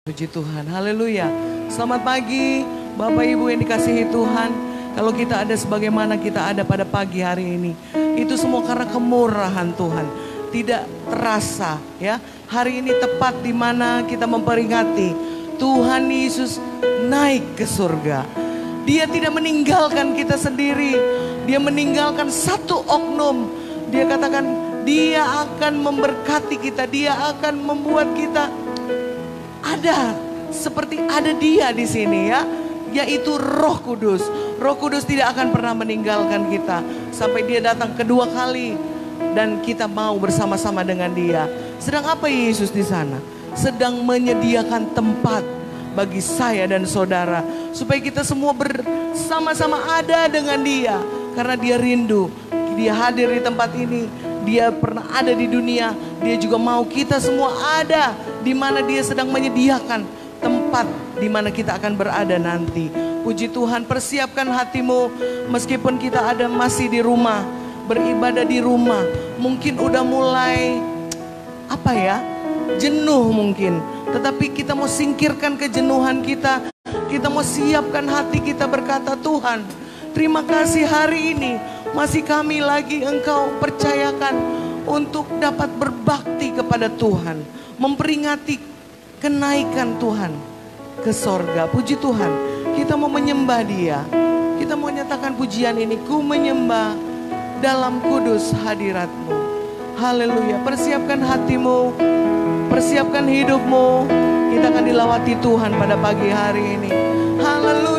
Puji Tuhan, haleluya. Selamat pagi Bapak Ibu yang dikasihi Tuhan. Kalau kita ada sebagaimana kita ada pada pagi hari ini, itu semua karena kemurahan Tuhan. Tidak terasa ya. Hari ini tepat di mana kita memperingati Tuhan Yesus naik ke surga. Dia tidak meninggalkan kita sendiri. Dia meninggalkan satu oknum. Dia katakan dia akan memberkati kita. Dia akan membuat kita ada seperti ada dia di sini ya, yaitu Roh Kudus. Roh Kudus tidak akan pernah meninggalkan kita sampai dia datang kedua kali dan kita mau bersama-sama dengan dia. Sedang apa Yesus di sana? Sedang menyediakan tempat bagi saya dan saudara supaya kita semua bersama-sama ada dengan dia karena dia rindu. Dia hadir di tempat ini. Dia pernah ada di dunia, dia juga mau kita semua ada di mana dia sedang menyediakan tempat di mana kita akan berada nanti. Puji Tuhan, persiapkan hatimu meskipun kita ada masih di rumah, beribadah di rumah. Mungkin udah mulai jenuh mungkin. Tetapi kita mau singkirkan kejenuhan kita. Kita mau siapkan hati kita berkata, Tuhan, terima kasih hari ini masih kami lagi Engkau percayakan untuk dapat berbakti kepada Tuhan. Memperingati kenaikan Tuhan ke sorga. Puji Tuhan, kita mau menyembah dia. Kita mau nyatakan pujian ini. Ku menyembah dalam kudus hadirat-Mu. Haleluya. Persiapkan hatimu, persiapkan hidupmu. Kita akan dilawati Tuhan pada pagi hari ini. Haleluya.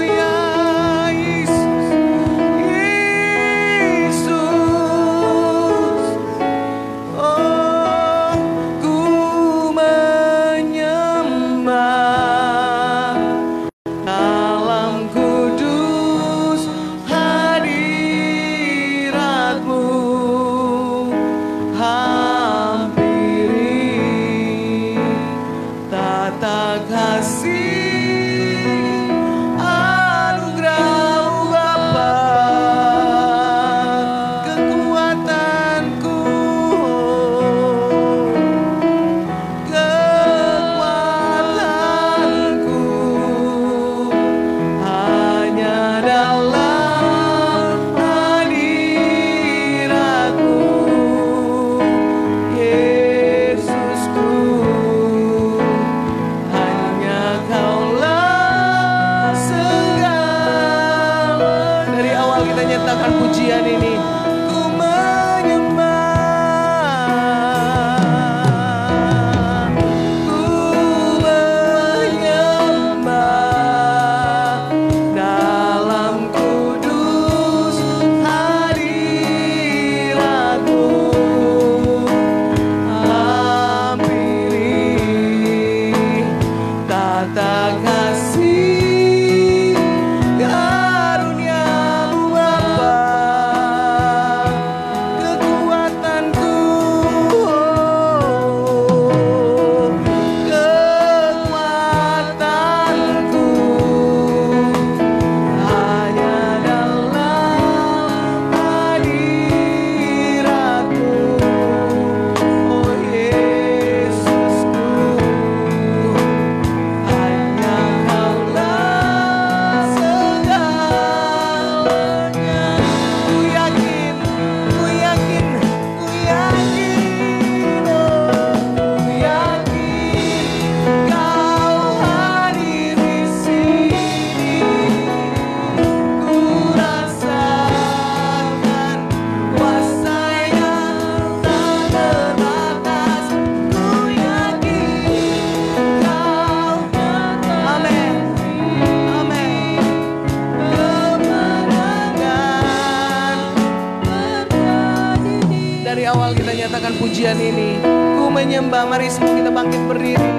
Pujian ini, ku menyembah. Mari semua kita bangkit berdiri.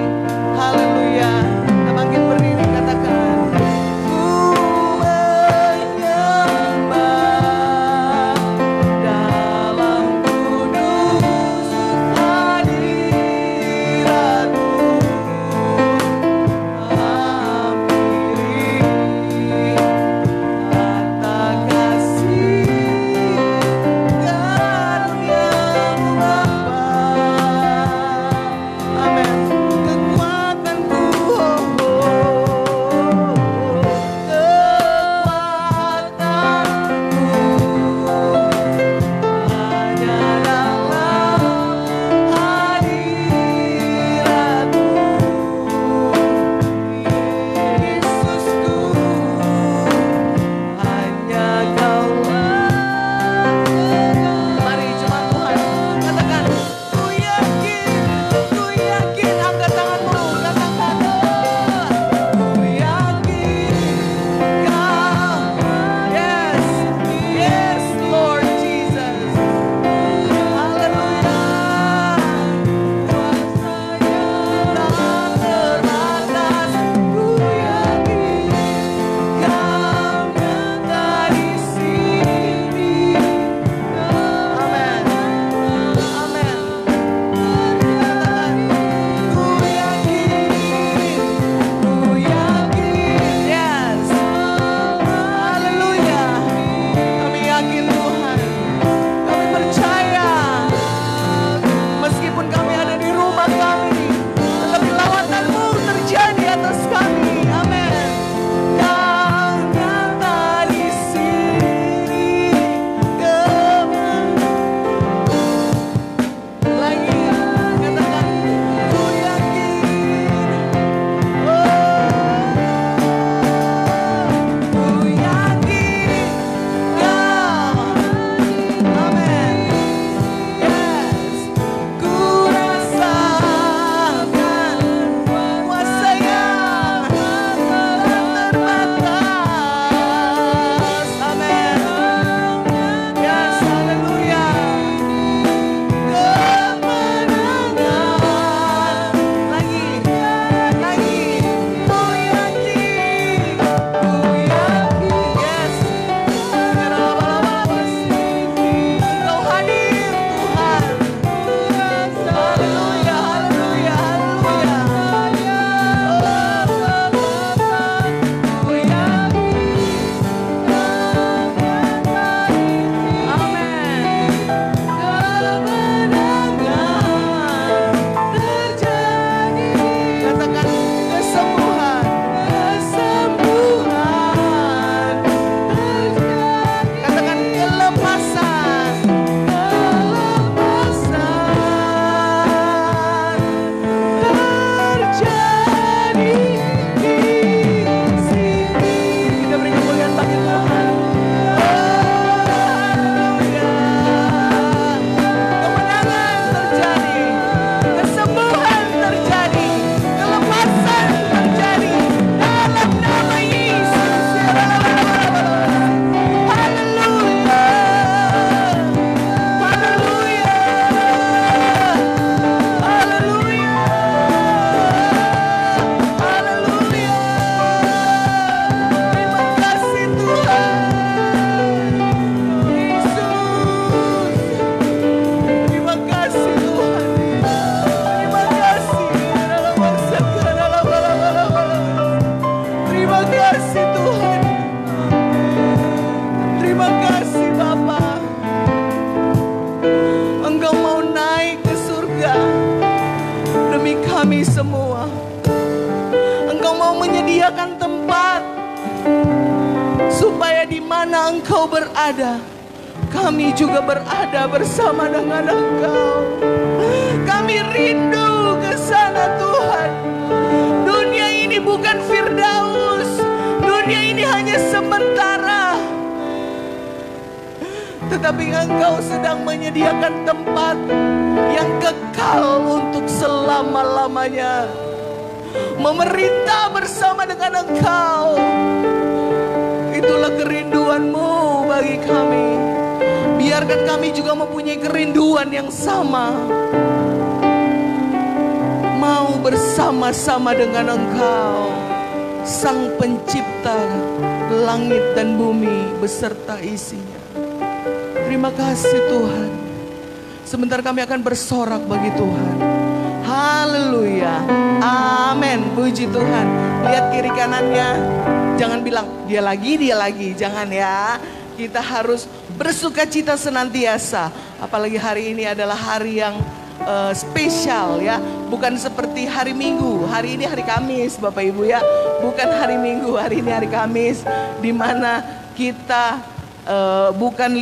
Haleluya. Kita bangkit berdiri, katakan. Kekuatanku Engkau menyediakan tempat supaya di mana Engkau berada, kami juga berada bersama dengan Engkau. Kami rindu ke sana Tuhan. Dunia ini bukan Firdaus. Dunia ini hanya sementara. Tetapi Engkau sedang menyediakan tempat yang kekal untuk selama-lamanya. Memerintah bersama dengan Engkau. Itulah kerinduan-Mu bagi kami. Biarkan kami juga mempunyai kerinduan yang sama. Mau bersama-sama dengan Engkau, Sang Pencipta langit dan bumi beserta isinya. Terima kasih Tuhan. Sebentar kami akan bersorak bagi Tuhan. Haleluya. Amin. Puji Tuhan. Lihat kiri kanannya. Jangan bilang dia lagi. Jangan ya. Kita harus bersuka cita senantiasa. Apalagi hari ini adalah hari yang spesial ya. Bukan seperti hari Minggu. Hari ini hari Kamis Bapak Ibu ya. Bukan hari Minggu, hari ini hari Kamis. Dimana kita bukan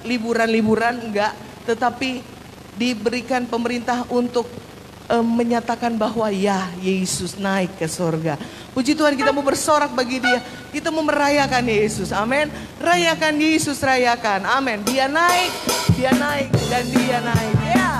liburan enggak. Tetapi diberikan pemerintah untuk menyatakan bahwa ya Yesus naik ke surga. Puji Tuhan, kita mau bersorak bagi Dia. Kita mau merayakan Yesus. Amin. Rayakan Yesus, rayakan. Amin. Dia naik dan Dia naik. Ya.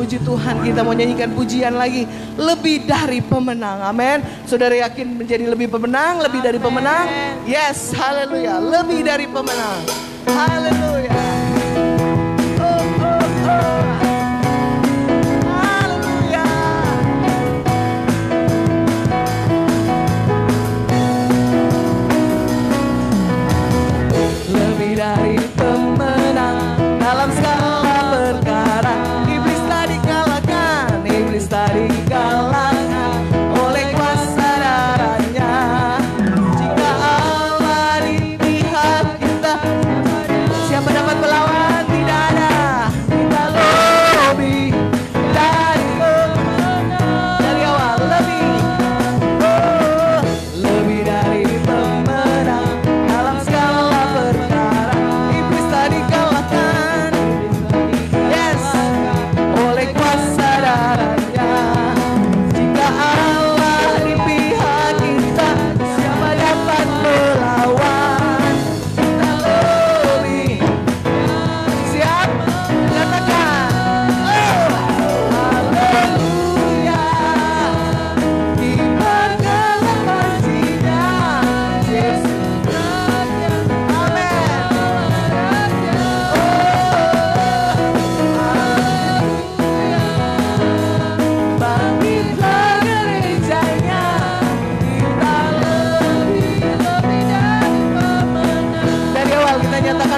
Puji Tuhan, kita mau nyanyikan pujian lagi. Lebih dari pemenang, amin. Saudara yakin menjadi lebih pemenang, lebih dari pemenang? Yes, haleluya, lebih dari pemenang. Haleluya. Haleluya. Lebih dari pemenang dalam segala perkara. Iblis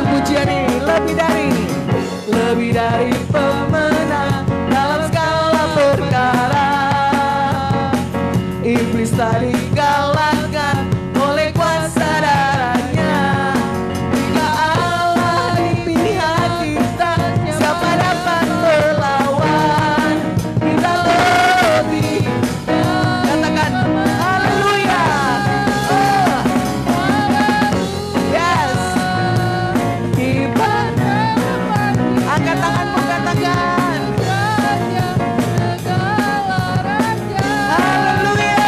Pujian ini lebih dari pemenang dalam segala perkara. Iblis tadi dikalahkan oleh kuasa darahnya. Jika Allah di pihak kita, siapa dapat melawan? Kita lebih, katakan haleluya. Yes. Angkat tanganmu, katakan haleluya.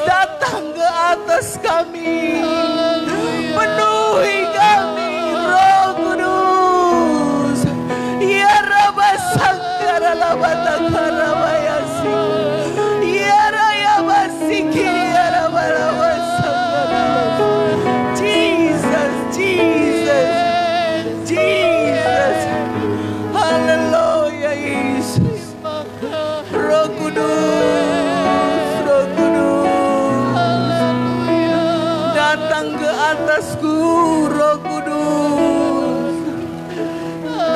datang ke atas kami. Penuhi kami, Roh Kudus. Ya Rabba Sangkara Labata Karabayasi. Ya Raya Basiki Ya Rabba Rabba Sangkara. Jesus, Jesus, Jesus. Haleluya Yesus. Roh Kudus, Roh Kudus. Datang ke atasku, Roh Kudus.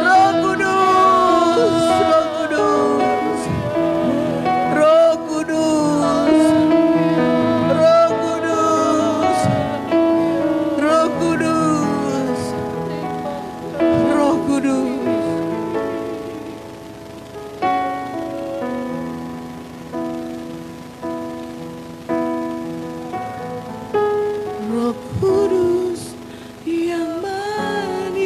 Roh Kudus, Roh Kudus. Roh Kudus. Roh Kudus. Roh Kudus. Roh Kudus. Roh Kudus yang manis,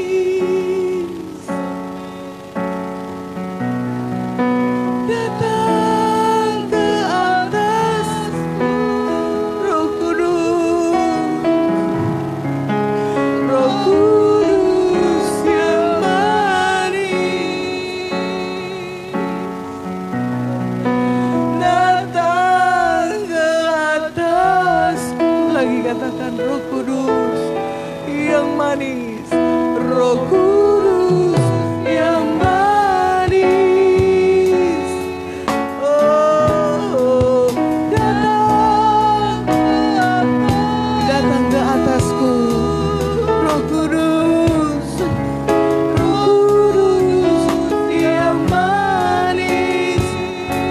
datang ke atas. Roh Kudus, Roh Kudus yang manis, datang ke atas. Lagi katakan Roh Kudus yang manis, Roh Kudus yang manis. Oh, datang ke atasku, Roh Kudus, Roh Kudus yang manis,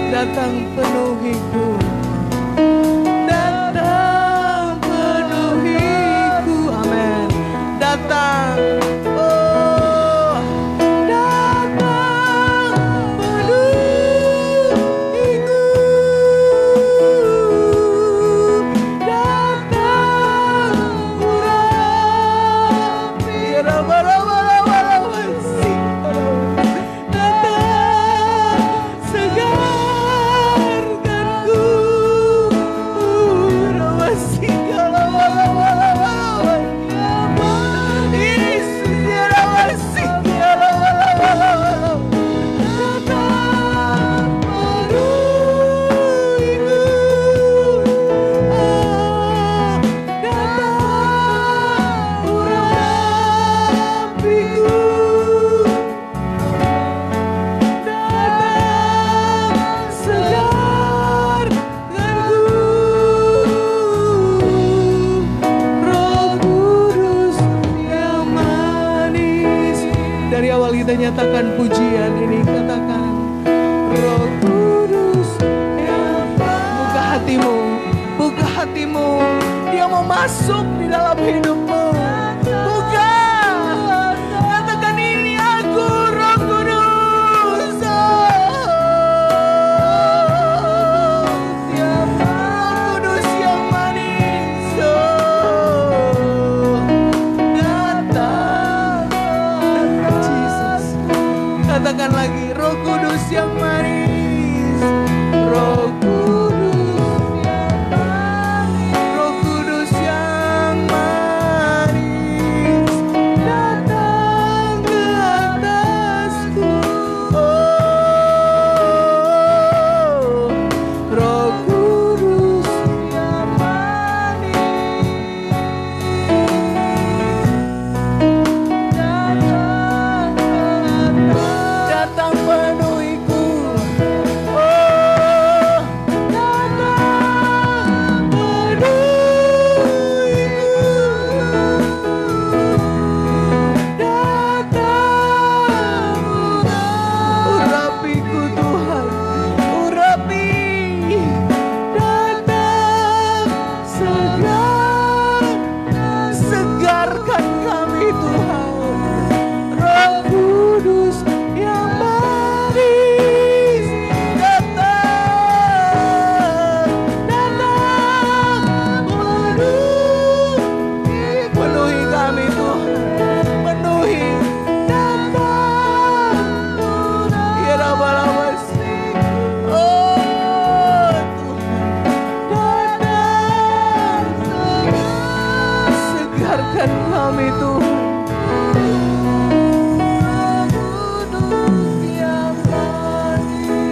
datang penuhiku. Datang penuhiku, amin. Datang, oh, datang penuhiku. Datang urapi, rabarabarabarabasi. Datang segarkanku, rawasi kalawalawalau. Yesus ya rawasi kalawalawalau. Datang penuhiku, datang urapiku. Datang segarkanku, Roh Kudus yang manis. Dari awal kita nyatakan pujian ini, katakan Roh Kudus yang manis. Buka hatimu, buka hatimu. Dia mau masuk di dalam hidupmu. Buka, katakan ini aku, Roh Kudus. Roh Kudus yang manis. Datang, Jesus. Katakan lagi, Roh Kudus yang manis. Roh Kudus yang manis. Roh Kudus yang manis. kami Tuhan.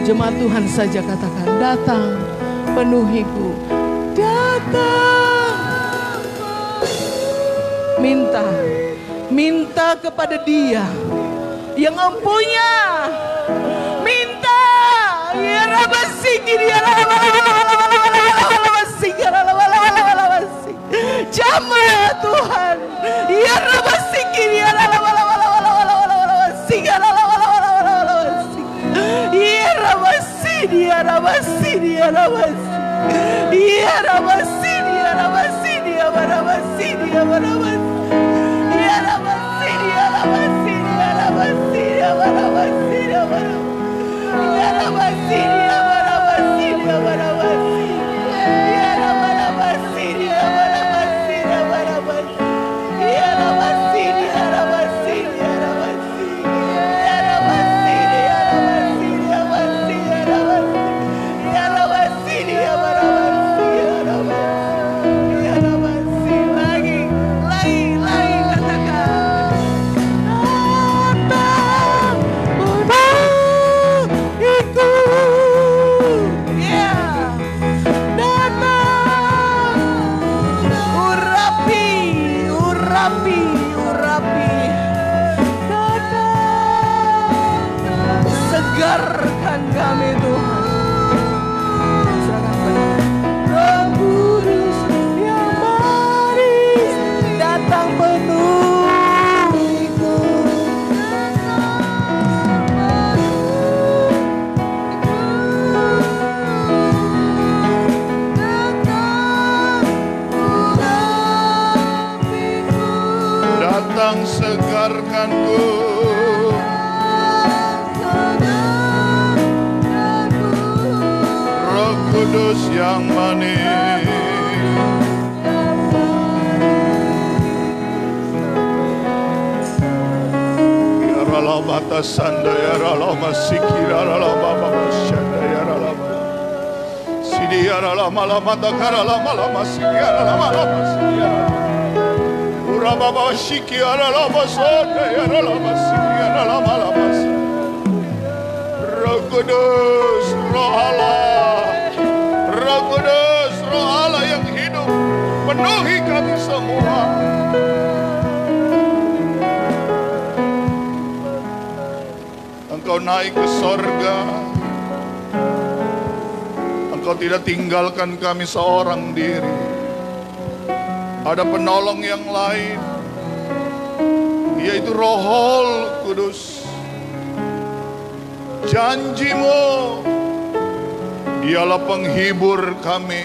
Jemaat Tuhan saja katakan, datang penuhiku, datang. Minta kepada Dia yang empunya. Minta. Ya Rabasiki dia Jamah Tuhan. Ya Rabasiki dia Ya Rabasi dia Rabasi dia Rabasi. Ya Rabasi dia Rabasi dia Rabasi dia Rabasi. Ya Rabasi dia Rabasi dia Rabasi dia Rabasi dia Rabasi. Ya Rabasi dia Rabasi dia Rabasi. Ya Rabasi dia Rabasi dia Rabasi. Ya Rabasi dia Rabasi dia Rabasi. Ya Rabasi dia Rabasi dia Rabasi ya Rabasi. Ya Rabasi dia Rabasi ya Rabasi. Ya Rabasi lagi katakan. Datang penuhiku. Ya. Datang. Urapi. Datang. Segarkan kami Tuhan. Serahkan kepada Roh Kudus yang manis. Datang penuhiku. Datang segarkanku. Roh Kudus yang manis. Ya Rala Mata Sanda ya Rala Masiki ya Rala Baba Shanda ya Rala Sidi ya Rala Malamata Karala Malamasiki ya Rala Malamasiki ya Rala Urababa Shiki ya Rala Basonda ya Rala Masiki ya Rala Malamasiki. Roh Kudus, Roh Allah, Roh Kudus, Roh Allah yang hidup, penuhi kami semua. Engkau naik ke sorga, Engkau tidak tinggalkan kami seorang diri. Ada penolong yang lain, yaitu Roh Kudus. Janjimu, Dialah penghibur kami,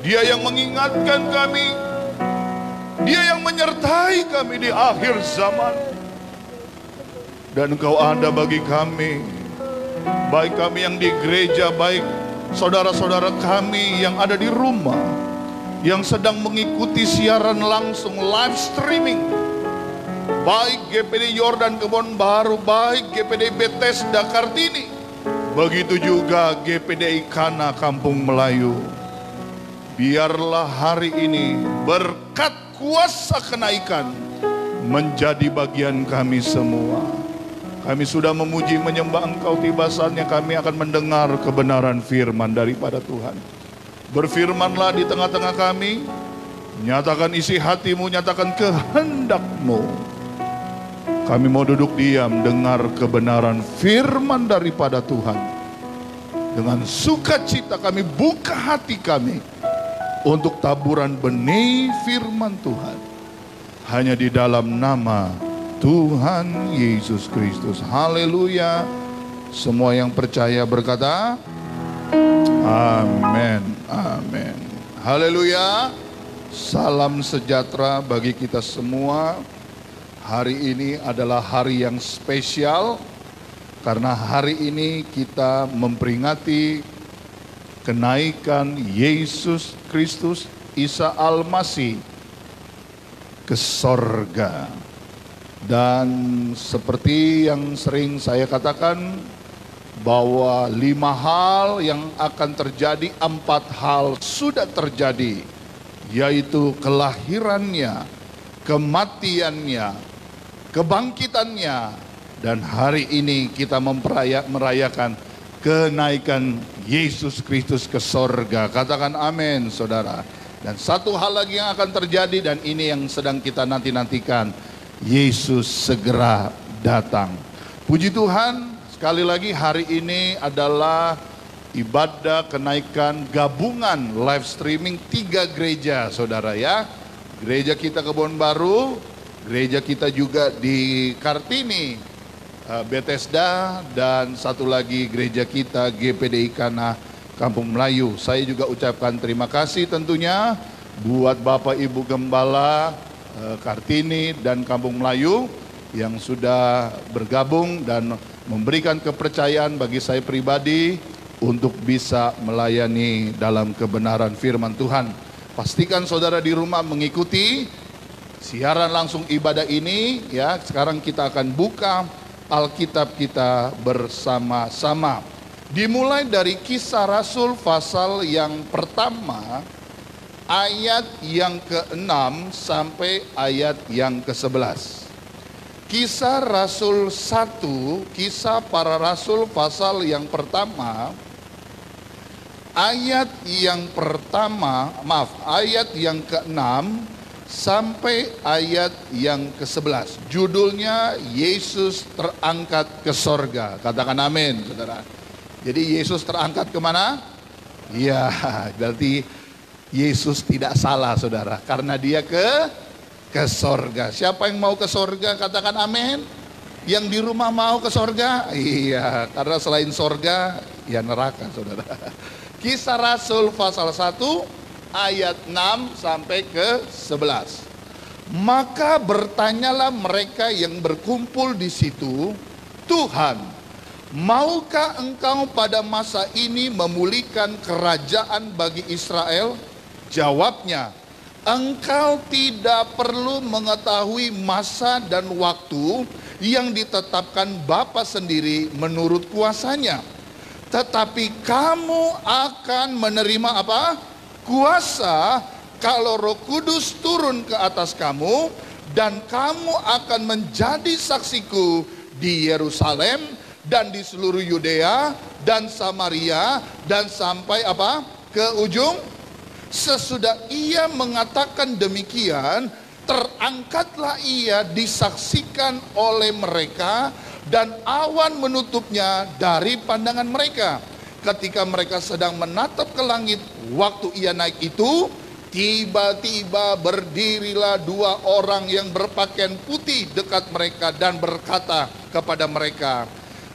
Dia yang mengingatkan kami, Dia yang menyertai kami di akhir zaman. Dan Engkau ada bagi kami, baik kami yang di gereja, baik saudara-saudara kami yang ada di rumah, yang sedang mengikuti siaran langsung live streaming, baik GPD Yordan Kebon Baru, baik GPD Bethesda Kartini, begitu juga GPD Ikana Kampung Melayu. Biarlah hari ini berkat kuasa kenaikan menjadi bagian kami semua. Kami sudah memuji menyembah Engkau, tiba saatnya kami akan mendengar kebenaran firman daripada Tuhan. Berfirmanlah di tengah-tengah kami, nyatakan isi hatimu, nyatakan kehendak-Mu. Kami mau duduk diam, dengar kebenaran firman daripada Tuhan. Dengan sukacita kami buka hati kami untuk taburan benih firman Tuhan. Hanya di dalam nama Tuhan Yesus Kristus. Haleluya. Semua yang percaya berkata, amin, amin. Haleluya. Salam sejahtera bagi kita semua. Hari ini adalah hari yang spesial, karena hari ini kita memperingati kenaikan Yesus Kristus Isa Al-Masih ke sorga. Dan seperti yang sering saya katakan, bahwa 5 hal yang akan terjadi, 4 hal sudah terjadi, yaitu kelahirannya, kematiannya, kebangkitannya, dan hari ini kita merayakan kenaikan Yesus Kristus ke sorga. Katakan amin, saudara. Dan satu hal lagi yang akan terjadi, dan ini yang sedang kita nanti-nantikan, Yesus segera datang. Puji Tuhan, sekali lagi hari ini adalah ibadah kenaikan gabungan live streaming 3 gereja, saudara ya. Gereja kita Kebon Baru, gereja kita juga di Kartini, Bethesda, dan satu lagi gereja kita GPDI Kana Kampung Melayu. Saya juga ucapkan terima kasih tentunya buat Bapak Ibu Gembala Kartini dan Kampung Melayu yang sudah bergabung dan memberikan kepercayaan bagi saya pribadi untuk bisa melayani dalam kebenaran firman Tuhan. Pastikan saudara di rumah mengikuti siaran langsung ibadah ini ya. Sekarang kita akan buka Alkitab kita bersama-sama. Dimulai dari Kisah Rasul pasal yang pertama, ayat yang ke-6 sampai ayat yang ke-11. Kisah Rasul 1, Kisah Para Rasul pasal yang pertama, ayat yang ke-6 sampai ayat yang ke-11. Judulnya Yesus terangkat ke sorga. Katakan amin, saudara. Jadi Yesus terangkat kemana? Ya, berarti Yesus tidak salah, saudara, karena dia ke sorga. Siapa yang mau ke sorga? Katakan amin. Yang di rumah mau ke sorga? Iya, karena selain sorga, ya neraka, saudara. Kisah Rasul pasal 1 ayat 6 sampai ke 11. Maka bertanyalah mereka yang berkumpul di situ, Tuhan, maukah engkau pada masa ini memulihkan kerajaan bagi Israel? Jawabnya, engkau tidak perlu mengetahui masa dan waktu yang ditetapkan Bapa sendiri menurut kuasanya. Tetapi kamu akan menerima apa? Kuasa kalau Roh Kudus turun ke atas kamu, dan kamu akan menjadi saksiku di Yerusalem dan di seluruh Yudea dan Samaria dan sampai apa? Ke ujung. Sesudah ia mengatakan demikian, terangkatlah ia disaksikan oleh mereka, dan awan menutupnya dari pandangan mereka. Ketika mereka sedang menatap ke langit waktu ia naik itu, tiba-tiba berdirilah 2 orang yang berpakaian putih dekat mereka dan berkata kepada mereka,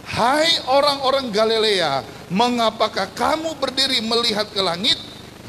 hai orang-orang Galilea, mengapakah kamu berdiri melihat ke langit?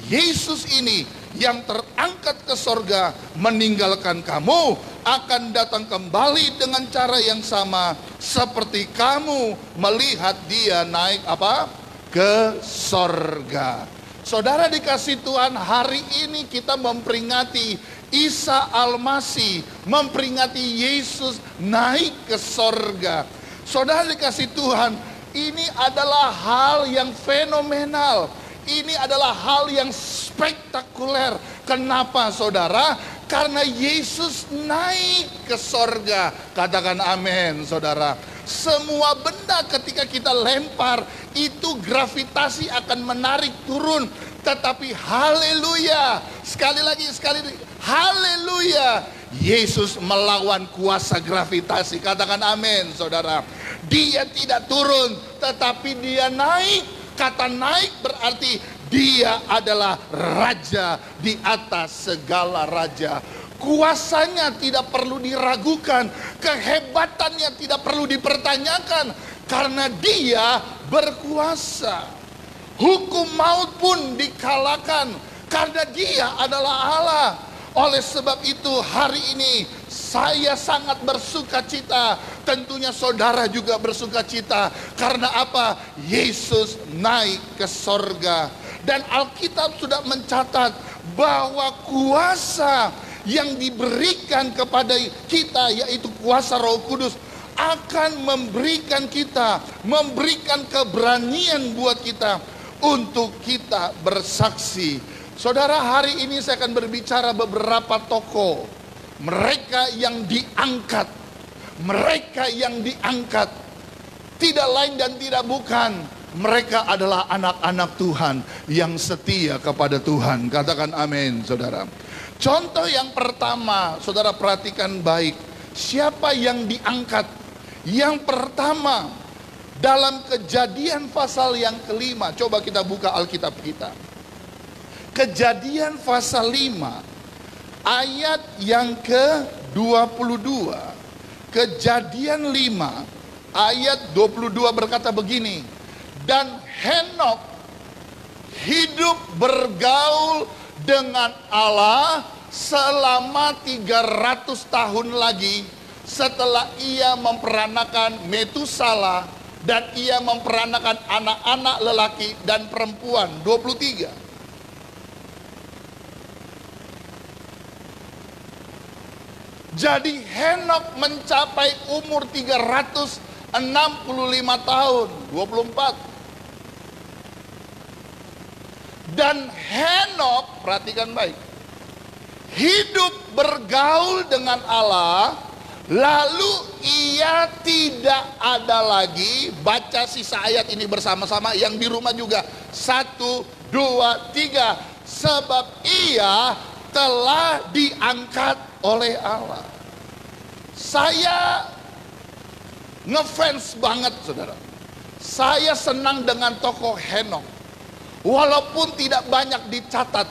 Yesus ini yang terangkat ke sorga meninggalkan kamu akan datang kembali dengan cara yang sama seperti kamu melihat dia naik apa? Ke sorga. Saudara dikasih Tuhan, hari ini kita memperingati Isa Al-Masih, memperingati Yesus naik ke sorga. Saudara dikasih Tuhan, ini adalah hal yang fenomenal. Ini adalah hal yang spektakuler. Kenapa, saudara? Karena Yesus naik ke sorga. Katakan amin, saudara. Semua benda ketika kita lempar, itu gravitasi akan menarik turun. Tetapi haleluya, sekali lagi, haleluya, Yesus melawan kuasa gravitasi. Katakan amin, saudara. Dia tidak turun, tetapi dia naik. Kata naik berarti dia adalah raja di atas segala raja. Kuasanya tidak perlu diragukan, kehebatannya tidak perlu dipertanyakan, karena dia berkuasa. Hukum maut pun dikalahkan karena dia adalah Allah. Oleh sebab itu hari ini saya sangat bersuka cita. Tentunya saudara juga bersuka cita. Karena apa? Yesus naik ke sorga. Dan Alkitab sudah mencatat bahwa kuasa yang diberikan kepada kita, yaitu kuasa Roh Kudus, akan memberikan keberanian buat kita untuk kita bersaksi. Saudara, hari ini saya akan berbicara beberapa tokoh mereka yang diangkat. Mereka yang diangkat tidak lain dan tidak bukan, mereka adalah anak-anak Tuhan yang setia kepada Tuhan. Katakan amin, saudara. Contoh yang pertama, saudara perhatikan baik. Siapa yang diangkat? Yang pertama, dalam Kejadian pasal yang kelima. Coba kita buka Alkitab kita. Kejadian pasal 5 ayat yang ke-22. Kejadian 5 ayat 22 berkata begini. Dan Henok hidup bergaul dengan Allah selama 300 tahun lagi setelah ia memperanakan Metusala, dan ia memperanakan anak-anak lelaki dan perempuan. 23. Jadi Henok mencapai umur 365 tahun, 24. Dan Henok, perhatikan baik, hidup bergaul dengan Allah, lalu ia tidak ada lagi. Baca sisa ayat ini bersama-sama yang di rumah juga. 1, 2, 3. Sebab ia telah diangkat oleh Allah. Saya ngefans banget, saudara. Saya senang dengan tokoh Henok. Walaupun tidak banyak dicatat,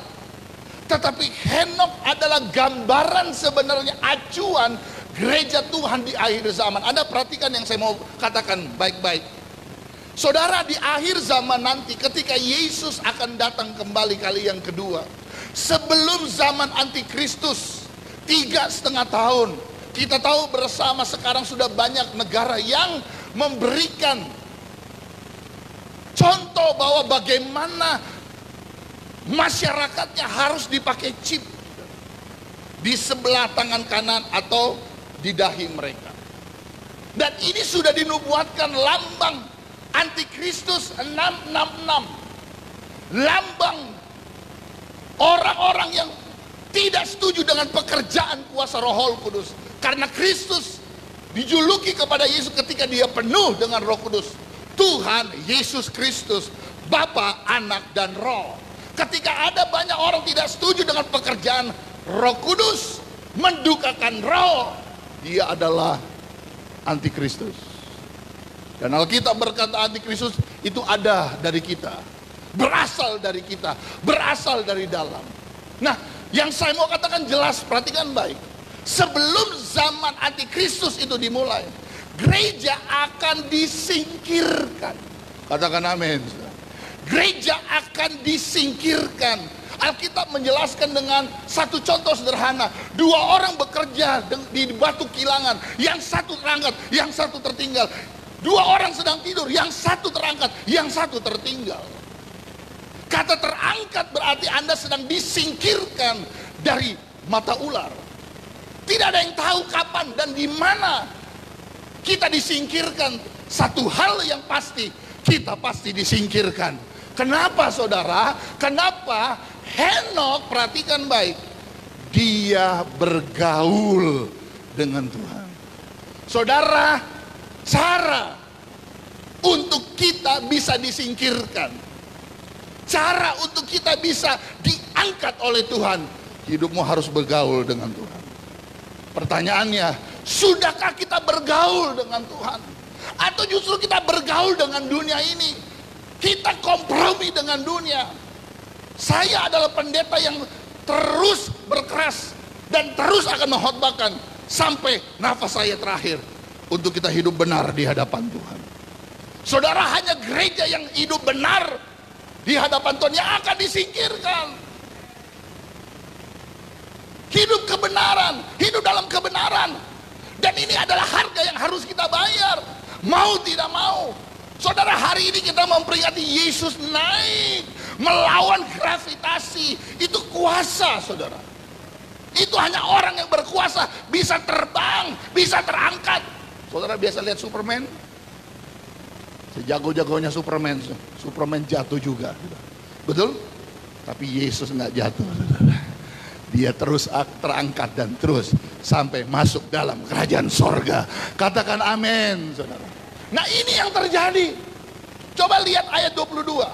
tetapi Henok adalah gambaran sebenarnya, acuan gereja Tuhan di akhir zaman. Anda perhatikan yang saya mau katakan baik-baik. Saudara, di akhir zaman nanti ketika Yesus akan datang kembali kali yang kedua, sebelum zaman antikristus 3,5 tahun, kita tahu bersama sekarang sudah banyak negara yang memberikan contoh bahwa bagaimana masyarakatnya harus dipakai chip di sebelah tangan kanan atau di dahi mereka. Dan ini sudah dinubuatkan lambang antikristus 666. Lambang orang-orang yang tidak setuju dengan pekerjaan kuasa Roh Kudus. Karena Kristus dijuluki kepada Yesus ketika dia penuh dengan Roh Kudus. Tuhan Yesus Kristus, Bapa, Anak, dan Roh. Ketika ada banyak orang tidak setuju dengan pekerjaan Roh Kudus, mendukakan Roh, dia adalah antikristus. Dan Alkitab berkata antikristus itu ada dari kita, berasal dari kita, berasal dari dalam. Nah, yang saya mau katakan jelas, perhatikan baik. Sebelum zaman antikristus itu dimulai, gereja akan disingkirkan. Katakan amin. Gereja akan disingkirkan. Alkitab menjelaskan dengan satu contoh sederhana. 2 orang bekerja di batu kilangan, yang satu terangkat, yang satu tertinggal. 2 orang sedang tidur, yang satu terangkat, yang satu tertinggal. Kata terangkat berarti Anda sedang disingkirkan dari mata ular. Tidak ada yang tahu kapan dan di mana kita disingkirkan. Satu hal yang pasti, kita pasti disingkirkan. Kenapa, saudara? Kenapa? Henok, perhatikan baik, dia bergaul dengan Tuhan. Saudara, cara untuk kita bisa disingkirkan, cara untuk kita bisa diangkat oleh Tuhan, hidupmu harus bergaul dengan Tuhan. Pertanyaannya, sudahkah kita bergaul dengan Tuhan? Atau justru kita bergaul dengan dunia ini? Kita kompromi dengan dunia. Saya adalah pendeta yang terus berkeras dan terus akan mengkhotbahkan sampai nafas saya terakhir untuk kita hidup benar di hadapan Tuhan. Saudara, hanya gereja yang hidup benar di hadapan Tuhan yang akan disingkirkan. Hidup kebenaran, hidup dalam kebenaran. Dan ini adalah harga yang harus kita bayar, mau tidak mau. Saudara, hari ini kita memperingati Yesus naik melawan gravitasi. Itu kuasa, saudara. Itu hanya orang yang berkuasa bisa terbang, bisa terangkat. Saudara biasa lihat Superman? Sejago-jagonya Superman, Superman jatuh juga. Betul? Tapi Yesus nggak jatuh, saudara. Dia terus terangkat dan terus sampai masuk dalam kerajaan sorga. Katakan amin, saudara. Nah, ini yang terjadi. Coba lihat ayat 22.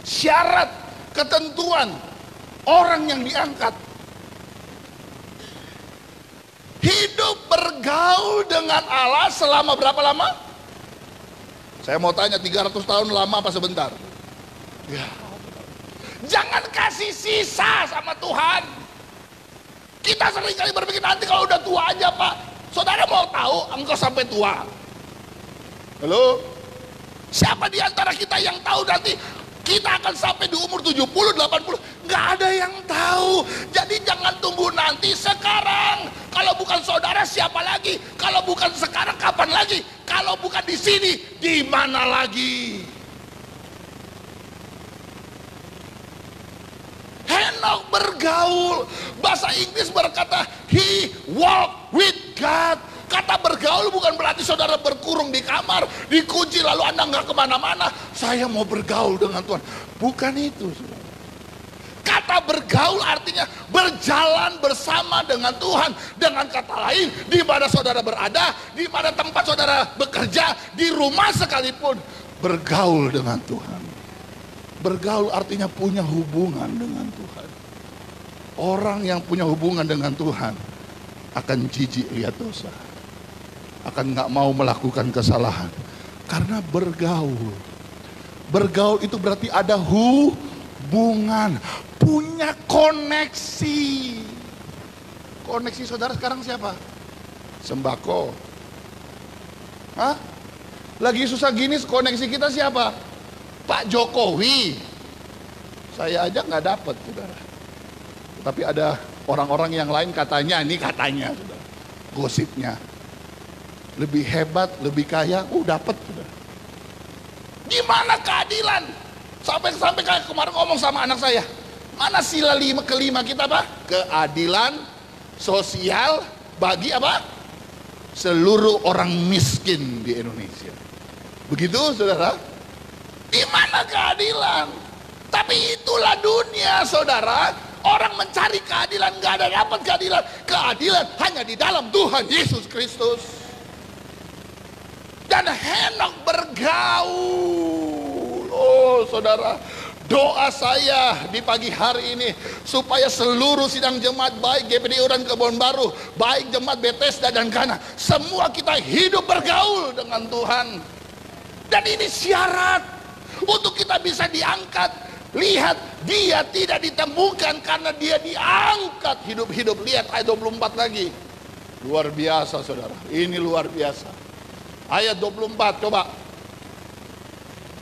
Syarat, ketentuan orang yang diangkat. Hidup bergaul dengan Allah selama berapa lama? Saya mau tanya, 300 tahun lama apa sebentar? Ya. Jangan kasih sisa sama Tuhan. Kita seringkali berpikir nanti kalau udah tua aja, Pak. Saudara mau tahu engkau sampai tua? Halo? Siapa di antara kita yang tahu nanti kita akan sampai di umur 70, 80? Nggak ada yang tahu. Jadi jangan tunggu nanti, sekarang. Kalau bukan saudara siapa lagi? Kalau bukan sekarang kapan lagi? Kalau bukan di sini, di mana lagi? Henok bergaul. Bahasa Inggris berkata he walked with God. Kata bergaul bukan berarti saudara berkurung di kamar, dikunci lalu Anda nggak kemana-mana. Saya mau bergaul dengan Tuhan. Bukan itu, saudara. Kata bergaul artinya berjalan bersama dengan Tuhan. Dengan kata lain, di mana saudara berada, di mana tempat saudara bekerja, di rumah sekalipun, bergaul dengan Tuhan. Bergaul artinya punya hubungan dengan Tuhan. Orang yang punya hubungan dengan Tuhan akan jijik lihat dosa, akan nggak mau melakukan kesalahan karena bergaul. Bergaul itu berarti ada hubungan, punya koneksi. Koneksi saudara sekarang siapa? Sembako. Hah? Lagi susah gini, koneksi kita siapa? Pak Jokowi. Saya aja nggak dapat, saudara. Tapi ada orang-orang yang lain katanya, ini katanya, saudara, gosipnya lebih hebat, lebih kaya, dapat, saudara. Gimana keadilan? Sampai kayak kemarin ngomong sama anak saya, mana sila kelima kita, Pak? Keadilan sosial bagi apa? Seluruh orang miskin di Indonesia. Begitu, saudara? Di mana keadilan? Tapi itulah dunia, saudara. Orang mencari keadilan, nggak ada dapat keadilan. Keadilan hanya di dalam Tuhan Yesus Kristus. Dan Henok bergaul. Oh, saudara, doa saya di pagi hari ini supaya seluruh sidang jemaat, baik GPDU dan Kebon Baru, baik jemaat Bethesda dan Kana, semua kita hidup bergaul dengan Tuhan. Dan ini syarat untuk kita bisa diangkat. Lihat, dia tidak ditemukan karena dia diangkat hidup-hidup. Lihat ayat 24 lagi. Luar biasa, saudara. Ini luar biasa. Ayat 24, coba.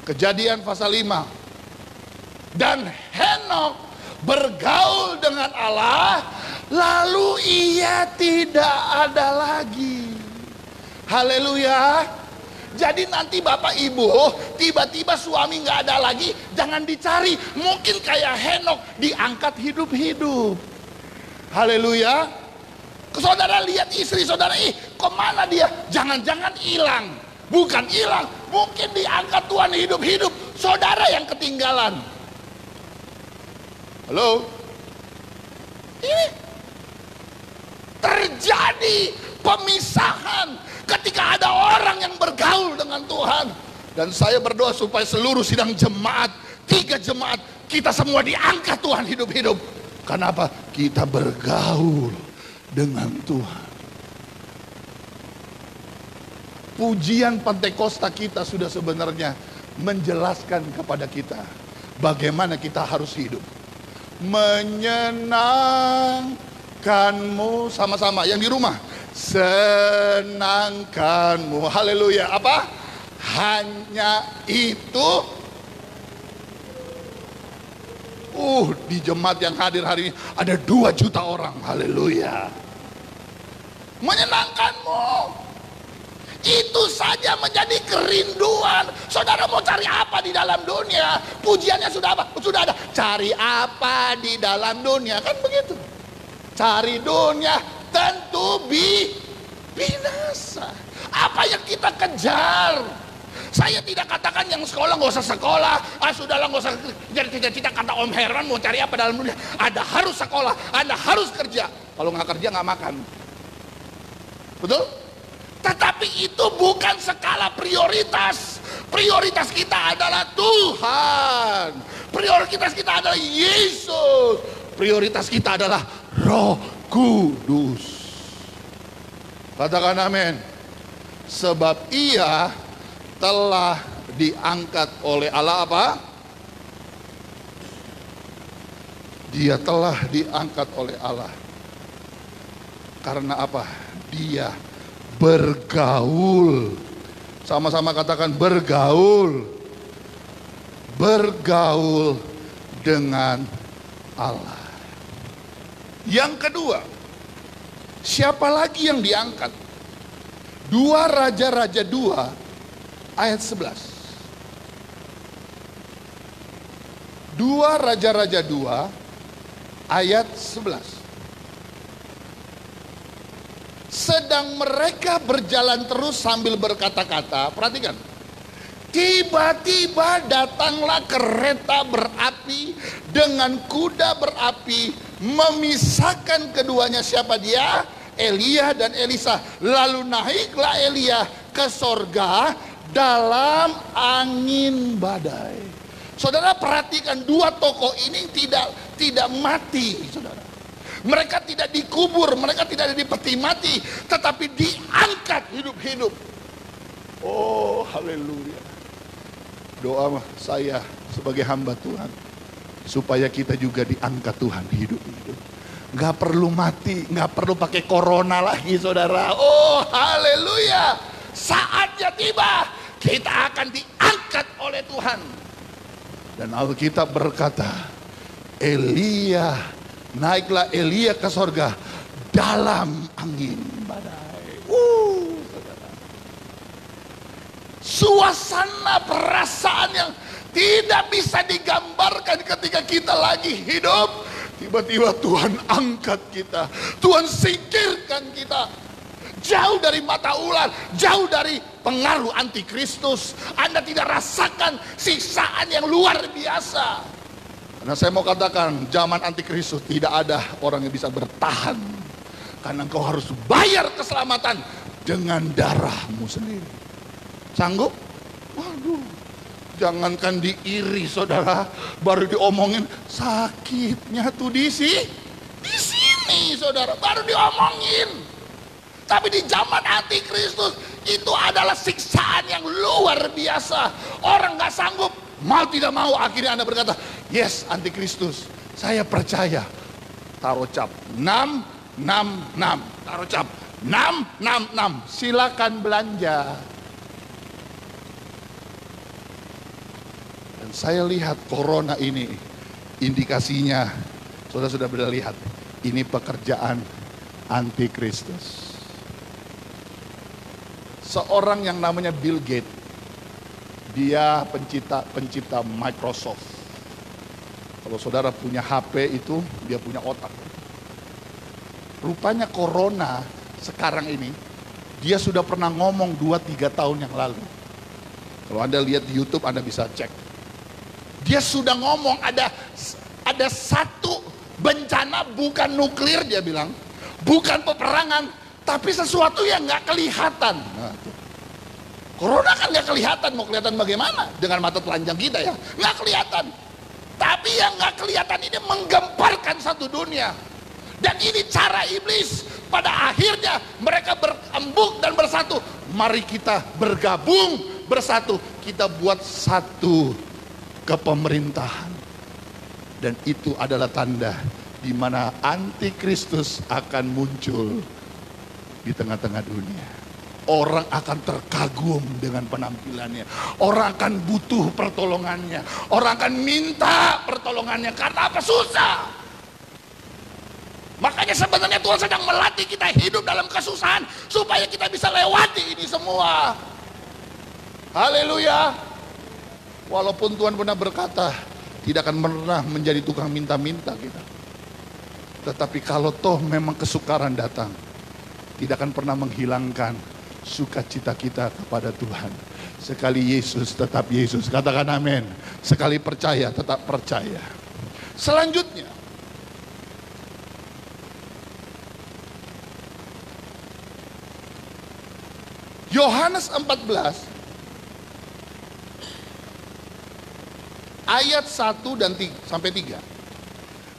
Kejadian pasal 5. Dan Henok bergaul dengan Allah, lalu ia tidak ada lagi. Haleluya. Jadi nanti Bapak Ibu, tiba-tiba suami nggak ada lagi, jangan dicari. Mungkin kayak Henok diangkat hidup-hidup. Haleluya. Saudara lihat istri saudara, kemana dia? Jangan-jangan hilang. Bukan hilang, mungkin diangkat Tuhan hidup-hidup. Saudara yang ketinggalan. Halo? Ini terjadi pemisahan ketika ada orang yang bergaul dengan Tuhan. Dan saya berdoa supaya seluruh sidang jemaat, 3 jemaat, kita semua diangkat Tuhan hidup-hidup. Karena apa? Kita bergaul dengan Tuhan. Pujian Pentakosta kita sudah sebenarnya menjelaskan kepada kita bagaimana kita harus hidup. Menyenangkanmu, sama-sama yang di rumah. Senangkanmu, haleluya. Apa? Hanya itu. Di jemaat yang hadir hari ini ada 2 juta orang, haleluya. Menyenangkanmu, itu saja menjadi kerinduan. Saudara mau cari apa di dalam dunia? Pujiannya sudah apa? Sudah ada. Cari apa di dalam dunia? Kan begitu. Cari dunia tentu binasa. Apa yang kita kejar? Saya tidak katakan yang sekolah nggak usah sekolah, sudahlah nggak usah jadi cita-cita. Kata Om Herman mau cari apa dalam dunia? Anda harus sekolah, Anda harus kerja. Kalau nggak kerja nggak makan. Betul? Tetapi itu bukan skala prioritas. Prioritas kita adalah Tuhan. Prioritas kita adalah Yesus. Prioritas kita adalah Roh Kudus. Katakan amin. Sebab Ia telah diangkat oleh Allah apa? Dia telah diangkat oleh Allah. Karena apa? Dia bergaul. Sama-sama katakan bergaul. Bergaul dengan Allah. Yang kedua, siapa lagi yang diangkat? 2 Raja-Raja 2 ayat 11. 2 Raja-Raja 2 ayat 11. Sedang mereka berjalan terus sambil berkata-kata, perhatikan. Tiba-tiba datanglah kereta berapi dengan kuda berapi, memisahkan keduanya. Siapa dia? Elia dan Elisa. Lalu naiklah Elia ke sorga dalam angin badai. Saudara perhatikan, 2 tokoh ini tidak mati, saudara. Mereka tidak dikubur, mereka tidak di peti mati, tetapi diangkat hidup-hidup. Oh, haleluya. Doa saya sebagai hamba Tuhan, supaya kita juga diangkat Tuhan hidup-hidup. Gak perlu mati, gak perlu pakai corona lagi, saudara. Oh, haleluya. Saatnya tiba, kita akan diangkat oleh Tuhan. Dan Alkitab berkata, naiklah Elia ke sorga dalam angin badai. Saudara. Suasana perasaan yang tidak bisa digambarkan ketika kita lagi hidup. Tiba-tiba Tuhan angkat kita, Tuhan singkirkan kita jauh dari mata ular, jauh dari pengaruh antikristus. Anda tidak rasakan siksaan yang luar biasa. Karena saya mau katakan, zaman antikristus tidak ada orang yang bisa bertahan, karena engkau harus bayar keselamatan dengan darahmu sendiri. Sanggup? Waduh, jangankan diiri, saudara, baru diomongin sakitnya tuh di sini, saudara, baru diomongin. Tapi di zaman antikristus itu adalah siksaan yang luar biasa. Orang nggak sanggup, mau tidak mau, akhirnya Anda berkata, yes, antikristus, saya percaya. Taruh cap 666, taruh cap 666, silakan belanja. Dan saya lihat corona ini, indikasinya, saudara sudah bisa lihat, ini pekerjaan antikristus. Seorang yang namanya Bill Gates, dia pencipta Microsoft. Kalau saudara punya HP itu, dia punya otak. Rupanya corona sekarang ini, dia sudah pernah ngomong 2-3 tahun yang lalu. Kalau Anda lihat di YouTube, Anda bisa cek. Dia sudah ngomong ada satu bencana, bukan nuklir, dia bilang, bukan peperangan, tapi sesuatu yang nggak kelihatan. Nah, corona kan nggak kelihatan, mau kelihatan bagaimana dengan mata telanjang kita ya, nggak kelihatan. Tapi yang nggak kelihatan ini menggemparkan satu dunia. Dan ini cara iblis. Pada akhirnya mereka berembuk dan bersatu. Mari kita bergabung bersatu, kita buat satu kepemerintahan. Dan itu adalah tanda di mana antikristus akan muncul di tengah-tengah dunia. Orang akan terkagum dengan penampilannya. Orang akan butuh pertolongannya. Orang akan minta pertolongannya. Karena apa? Susah. Makanya sebenarnya Tuhan sedang melatih kita hidup dalam kesusahan, supaya kita bisa lewati ini semua. Haleluya. Walaupun Tuhan pernah berkata, tidak akan pernah menjadi tukang minta-minta kita. Tetapi kalau toh memang kesukaran datang, tidak akan pernah menghilangkan sukacita kita kepada Tuhan. Sekali Yesus tetap Yesus. Katakan amin. Sekali percaya tetap percaya. Selanjutnya, Yohanes 14 ayat 1 dan 3 sampai 3.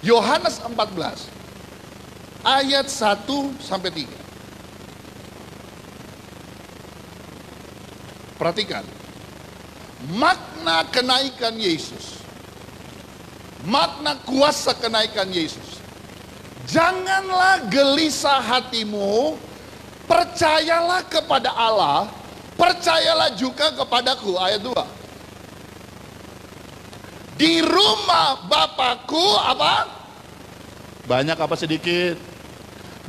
Yohanes 14 ayat 1 sampai 3. Perhatikan. Makna kenaikan Yesus. Makna kuasa kenaikan Yesus. Janganlah gelisah hatimu, percayalah kepada Allah, percayalah juga kepadaku. Ayat 2. Di rumah Bapakku apa? Banyak apa sedikit?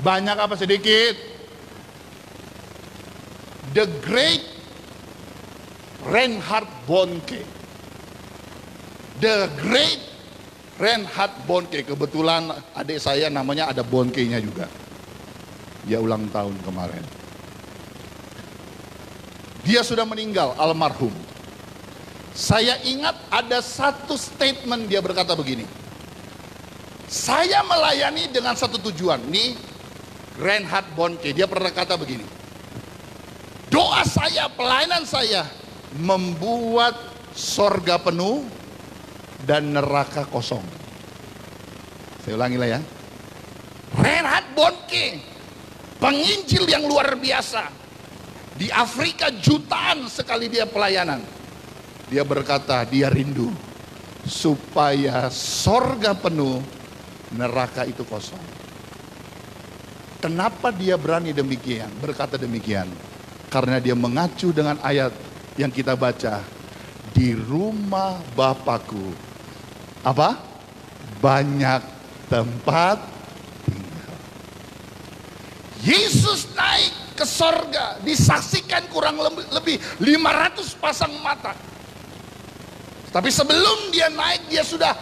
Banyak apa sedikit? The great Reinhard Bonnke. The great Reinhard Bonnke. Kebetulan adik saya namanya ada Bonnke-nya juga. Dia ulang tahun kemarin. Dia sudah meninggal, almarhum. Saya ingat ada satu statement dia berkata begini. Saya melayani dengan satu tujuan. Nih Reinhard Bonnke, dia pernah kata begini. Doa saya, pelayanan saya membuat sorga penuh dan neraka kosong. Saya ulangi lah ya. Reinhard Bonnke, penginjil yang luar biasa. Di Afrika jutaan sekali dia pelayanan. Dia berkata dia rindu supaya sorga penuh, neraka itu kosong. Kenapa dia berani demikian? Berkata demikian. Karena dia mengacu dengan ayat yang kita baca. Di rumah Bapakku apa? Banyak tempat tinggal. Yesus naik ke sorga, disaksikan kurang lebih 500 pasang mata. Tapi sebelum dia naik, dia sudah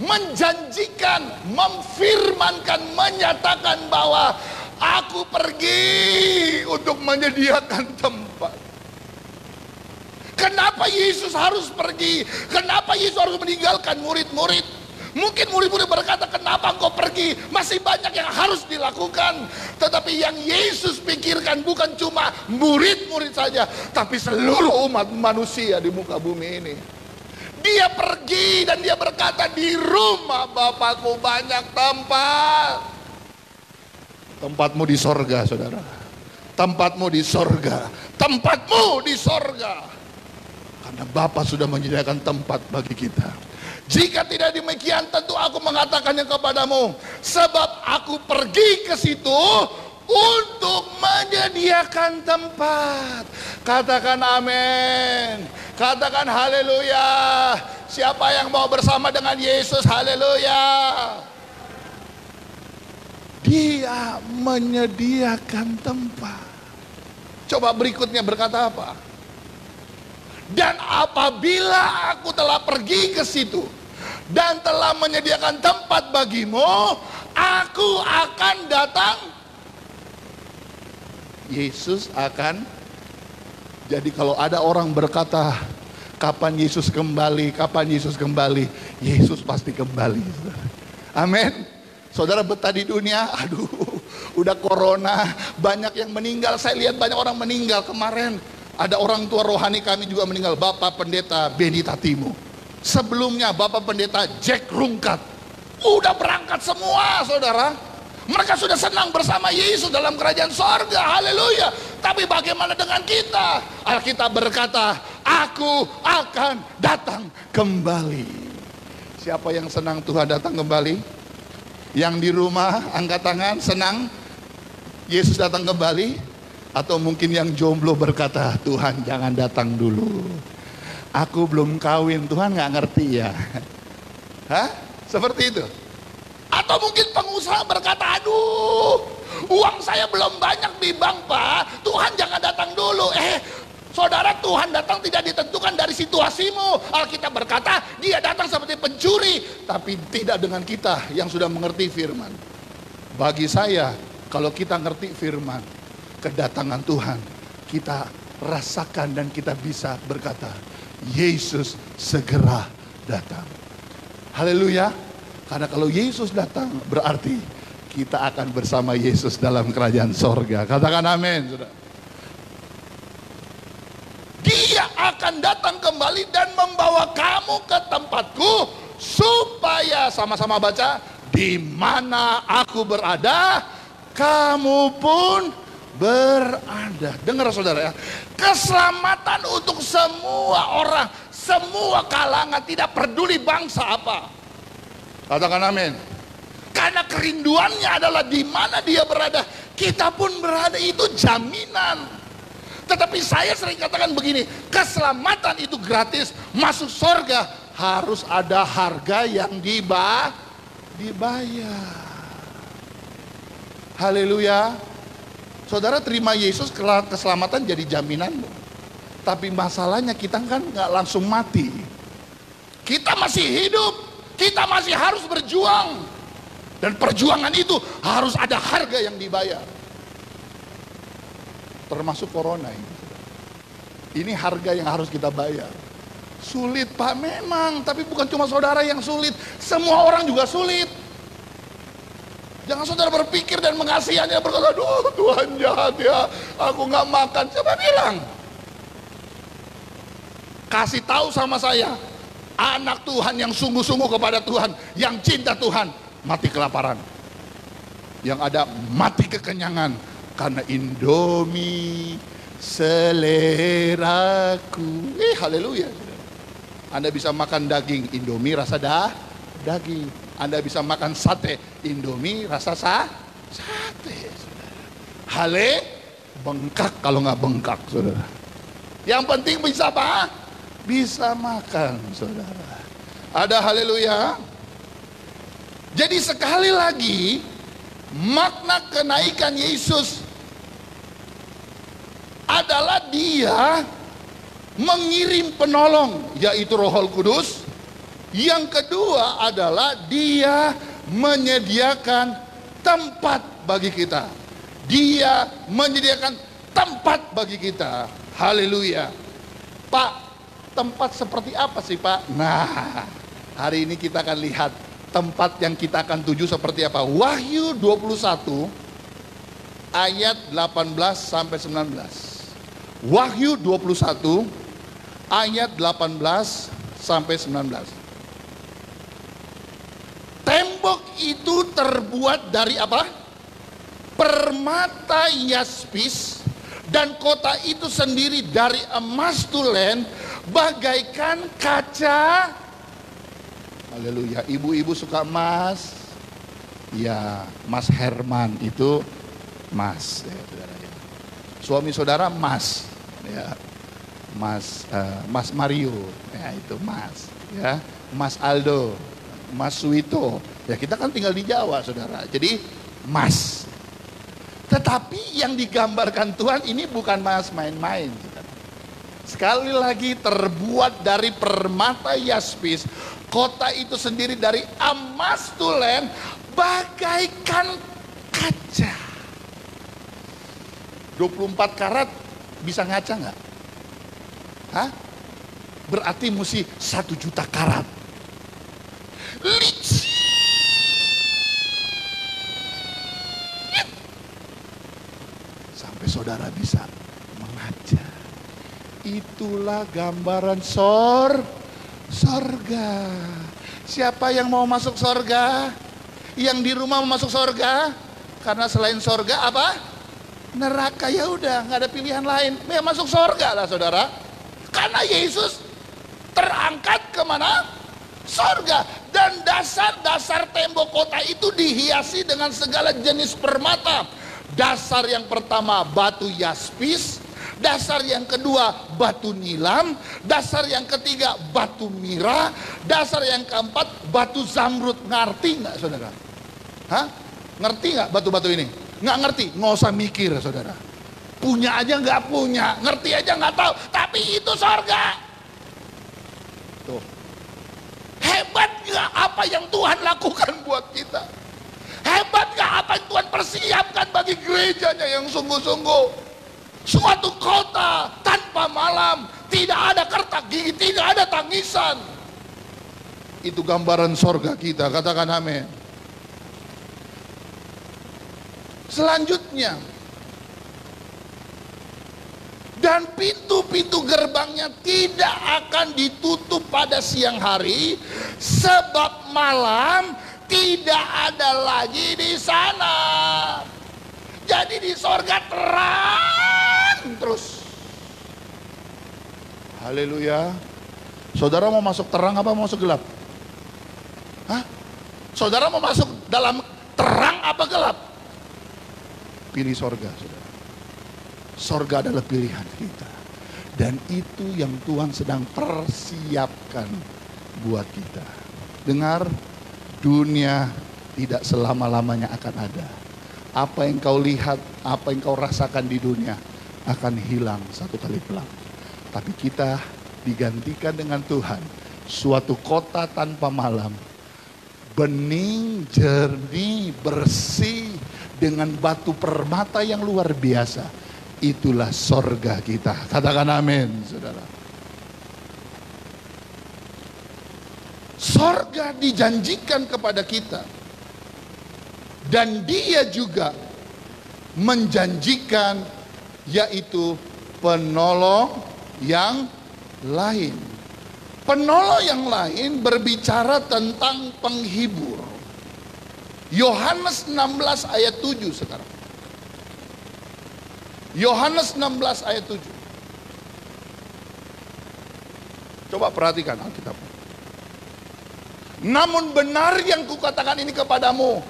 menjanjikan, memfirmankan, menyatakan bahwa aku pergi untuk menyediakan tempat. Kenapa Yesus harus pergi? Kenapa Yesus harus meninggalkan murid-murid? Mungkin murid-murid berkata, kenapa engkau pergi? Masih banyak yang harus dilakukan. Tetapi yang Yesus pikirkan bukan cuma murid-murid saja, tapi seluruh umat manusia di muka bumi ini. Dia pergi dan dia berkata, di rumah Bapakku banyak tempat. Tempatmu di sorga, saudara. Tempatmu di sorga. Tempatmu di sorga. Karena Bapa sudah menyediakan tempat bagi kita. Jika tidak demikian, tentu aku mengatakannya kepadamu. Sebab aku pergi ke situ untuk menyediakan tempat. Katakan amin. Katakan haleluya. Siapa yang mau bersama dengan Yesus? Haleluya. Dia menyediakan tempat. Coba berikutnya berkata apa? Dan apabila aku telah pergi ke situ dan telah menyediakan tempat bagimu, aku akan datang. Yesus akan. Jadi kalau ada orang berkata, kapan Yesus kembali, kapan Yesus kembali, Yesus pasti kembali. Amin. Saudara betah di dunia, aduh, udah corona, banyak yang meninggal. Saya lihat banyak orang meninggal kemarin. Ada orang tua rohani kami juga meninggal, Bapak Pendeta Beni Tatimu. Sebelumnya Bapak Pendeta Jack Rungkat. Udah berangkat semua, saudara. Mereka sudah senang bersama Yesus dalam kerajaan sorga, haleluya. Tapi bagaimana dengan kita? Alkitab berkata, aku akan datang kembali. Siapa yang senang Tuhan datang kembali? Yang di rumah angkat tangan, senang Yesus datang kembali. Atau mungkin yang jomblo berkata, Tuhan jangan datang dulu, aku belum kawin, Tuhan gak ngerti ya. Hah? Seperti itu. Atau mungkin pengusaha berkata, aduh, uang saya belum banyak di bank Pak, Tuhan jangan datang dulu. Saudara, Tuhan datang tidak ditentukan dari situasimu. Alkitab berkata, dia datang seperti pencuri, tapi tidak dengan kita yang sudah mengerti firman. Bagi saya, kalau kita ngerti firman, kedatangan Tuhan, kita rasakan dan kita bisa berkata, Yesus segera datang. Haleluya. Karena kalau Yesus datang berarti kita akan bersama Yesus dalam kerajaan sorga. Katakan amin, saudara. Dia akan datang kembali dan membawa kamu ke tempatku, supaya sama-sama baca, di mana aku berada, kamu pun berada. Dengar saudara ya, keselamatan untuk semua orang, semua kalangan, tidak peduli bangsa apa. Katakan amin. Karena kerinduannya adalah di mana dia berada, kita pun berada, itu jaminan. Tetapi saya sering katakan begini, keselamatan itu gratis, masuk surga harus ada harga yang dibayar. Haleluya. Saudara terima Yesus, keselamatan jadi jaminanmu. Tapi masalahnya kita kan nggak langsung mati. Kita masih hidup, kita masih harus berjuang. Dan perjuangan itu harus ada harga yang dibayar. Termasuk corona ini. Ini harga yang harus kita bayar. Sulit Pak, memang. Tapi bukan cuma saudara yang sulit, semua orang juga sulit. Jangan saudara berpikir dan mengasihani, berkata, aduh Tuhan jahat ya, aku nggak makan. Siapa bilang? Kasih tahu sama saya, anak Tuhan yang sungguh-sungguh kepada Tuhan, yang cinta Tuhan, mati kelaparan. Yang ada mati kekenyangan, karena Indomie seleraku. Haleluya. Anda bisa makan daging, Indomie rasa daging. Anda bisa makan sate, Indomie rasa sate. Hale, bengkak kalau nggak bengkak, saudara. Yang penting bisa apa? Bisa makan, saudara. Ada haleluya. Jadi sekali lagi, makna kenaikan Yesus adalah dia mengirim penolong, yaitu Roh Kudus. Yang kedua adalah dia menyediakan tempat bagi kita. Dia menyediakan tempat bagi kita. Haleluya. Pak, tempat seperti apa sih Pak? Nah, hari ini kita akan lihat tempat yang kita akan tuju seperti apa. Wahyu 21 ayat 18 sampai 19. Wahyu 21 ayat 18 sampai 19. Tembok itu terbuat dari apa? Permata yaspis, dan kota itu sendiri dari emas tulen bagaikan kaca. Haleluya. Ibu-ibu suka emas? Ya, Mas Herman itu emas. Ya, suami saudara emas. Ya, Mas Mario. Ya, itu emas. Ya, Mas Aldo. Mas Suito, ya kita kan tinggal di Jawa saudara, jadi emas. Tetapi yang digambarkan Tuhan ini bukan emas main-main, saudara. Sekali lagi terbuat dari permata yaspis, kota itu sendiri dari emas tulen bagaikan kaca. 24 karat bisa ngaca nggak? Hah? Berarti mesti 1 juta karat. Licin. Sampai saudara bisa mengajar. Itulah gambaran sorga. Siapa yang mau masuk sorga? Yang di rumah mau masuk sorga? Karena selain sorga apa? Neraka. Ya udah, nggak ada pilihan lain. Ya masuk sorga lah saudara. Karena Yesus terangkat kemana? Sorga. Dan dasar-dasar tembok kota itu dihiasi dengan segala jenis permata. Dasar yang pertama batu yaspis, dasar yang kedua batu nilam, dasar yang ketiga batu mira, dasar yang keempat batu zamrud. Ngerti nggak saudara? Hah? Ngerti nggak batu-batu ini? Nggak ngerti, nggak usah mikir saudara. Punya aja nggak punya, ngerti aja nggak tahu, tapi itu sorga. Tuh. Hebat gak apa yang Tuhan lakukan buat kita? Hebat gak apa yang Tuhan persiapkan bagi gerejanya yang sungguh-sungguh? Suatu kota tanpa malam, tidak ada kertak gigi, tidak ada tangisan. Itu gambaran sorga kita, katakan amin. Selanjutnya, dan pintu-pintu gerbangnya tidak akan ditutup pada siang hari, sebab malam tidak ada lagi di sana. Jadi di sorga terang terus. Haleluya. Saudara mau masuk terang apa mau masuk gelap? Hah? Saudara mau masuk dalam terang apa gelap? Pilih sorga, saudara. Sorga adalah pilihan kita. Dan itu yang Tuhan sedang persiapkan buat kita. Dengar, dunia tidak selama-lamanya akan ada. Apa yang kau lihat, apa yang kau rasakan di dunia akan hilang satu kali pulang. Tapi kita digantikan dengan Tuhan. Suatu kota tanpa malam. Bening, jernih, bersih. Dengan batu permata yang luar biasa. Itulah sorga kita. Katakan amin, saudara. Sorga dijanjikan kepada kita. Dan dia juga menjanjikan, yaitu penolong yang lain. Penolong yang lain berbicara tentang penghibur. Yohanes 16 ayat 7 sekarang. Yohanes 16 ayat 7. Coba perhatikan Alkitab. Namun benar yang kukatakan ini kepadamu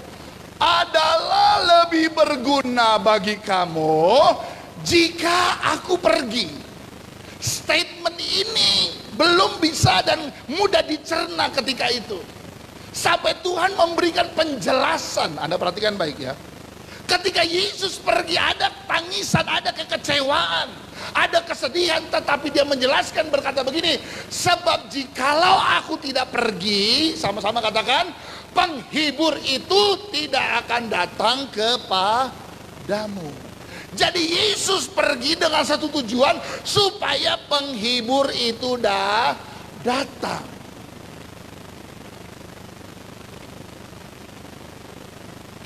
adalah lebih berguna bagi kamu jika aku pergi. Statement ini belum bisa dan mudah dicerna ketika itu. Sampai Tuhan memberikan penjelasan. Anda perhatikan baik ya. Ketika Yesus pergi ada tangisan, ada kekecewaan, ada kesedihan, tetapi dia menjelaskan berkata begini, sebab jikalau aku tidak pergi, sama-sama katakan, penghibur itu tidak akan datang kepadamu. Jadi Yesus pergi dengan satu tujuan, supaya penghibur itu datang.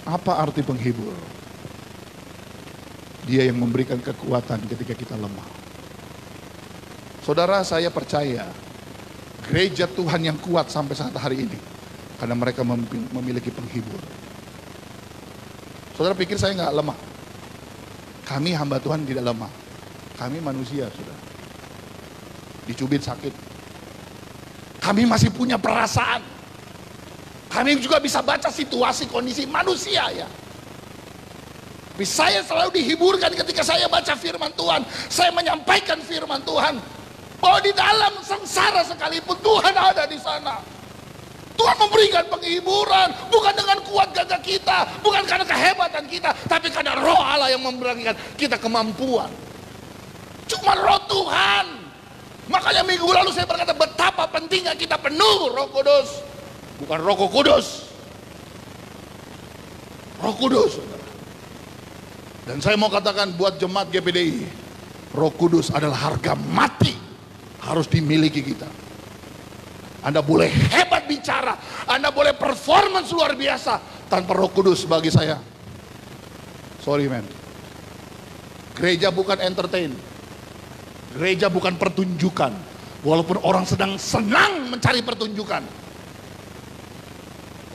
Apa arti penghibur? Dia yang memberikan kekuatan ketika kita lemah. Saudara, saya percaya gereja Tuhan yang kuat sampai saat hari ini karena mereka memiliki penghibur. Saudara pikir saya nggak lemah? Kami hamba Tuhan tidak lemah. Kami manusia, saudara. Dicubit sakit. Kami masih punya perasaan. Kami juga bisa baca situasi kondisi manusia ya. Tapi saya selalu dihiburkan ketika saya baca firman Tuhan. Saya menyampaikan firman Tuhan. Bahwa di dalam sengsara sekalipun Tuhan ada di sana. Tuhan memberikan penghiburan. Bukan dengan kuat gagah kita. Bukan karena kehebatan kita. Tapi karena roh Allah yang memberikan kita kemampuan. Cuma roh Tuhan. Makanya minggu lalu saya berkata betapa pentingnya kita penuh Roh Kudus. Bukan Roh Kudus. Roh Kudus. Dan saya mau katakan buat jemaat GPDI, Roh Kudus adalah harga mati. Harus dimiliki kita. Anda boleh hebat bicara, Anda boleh performance luar biasa, tanpa Roh Kudus bagi saya, sorry man. Gereja bukan entertain. Gereja bukan pertunjukan. Walaupun orang sedang senang mencari pertunjukan.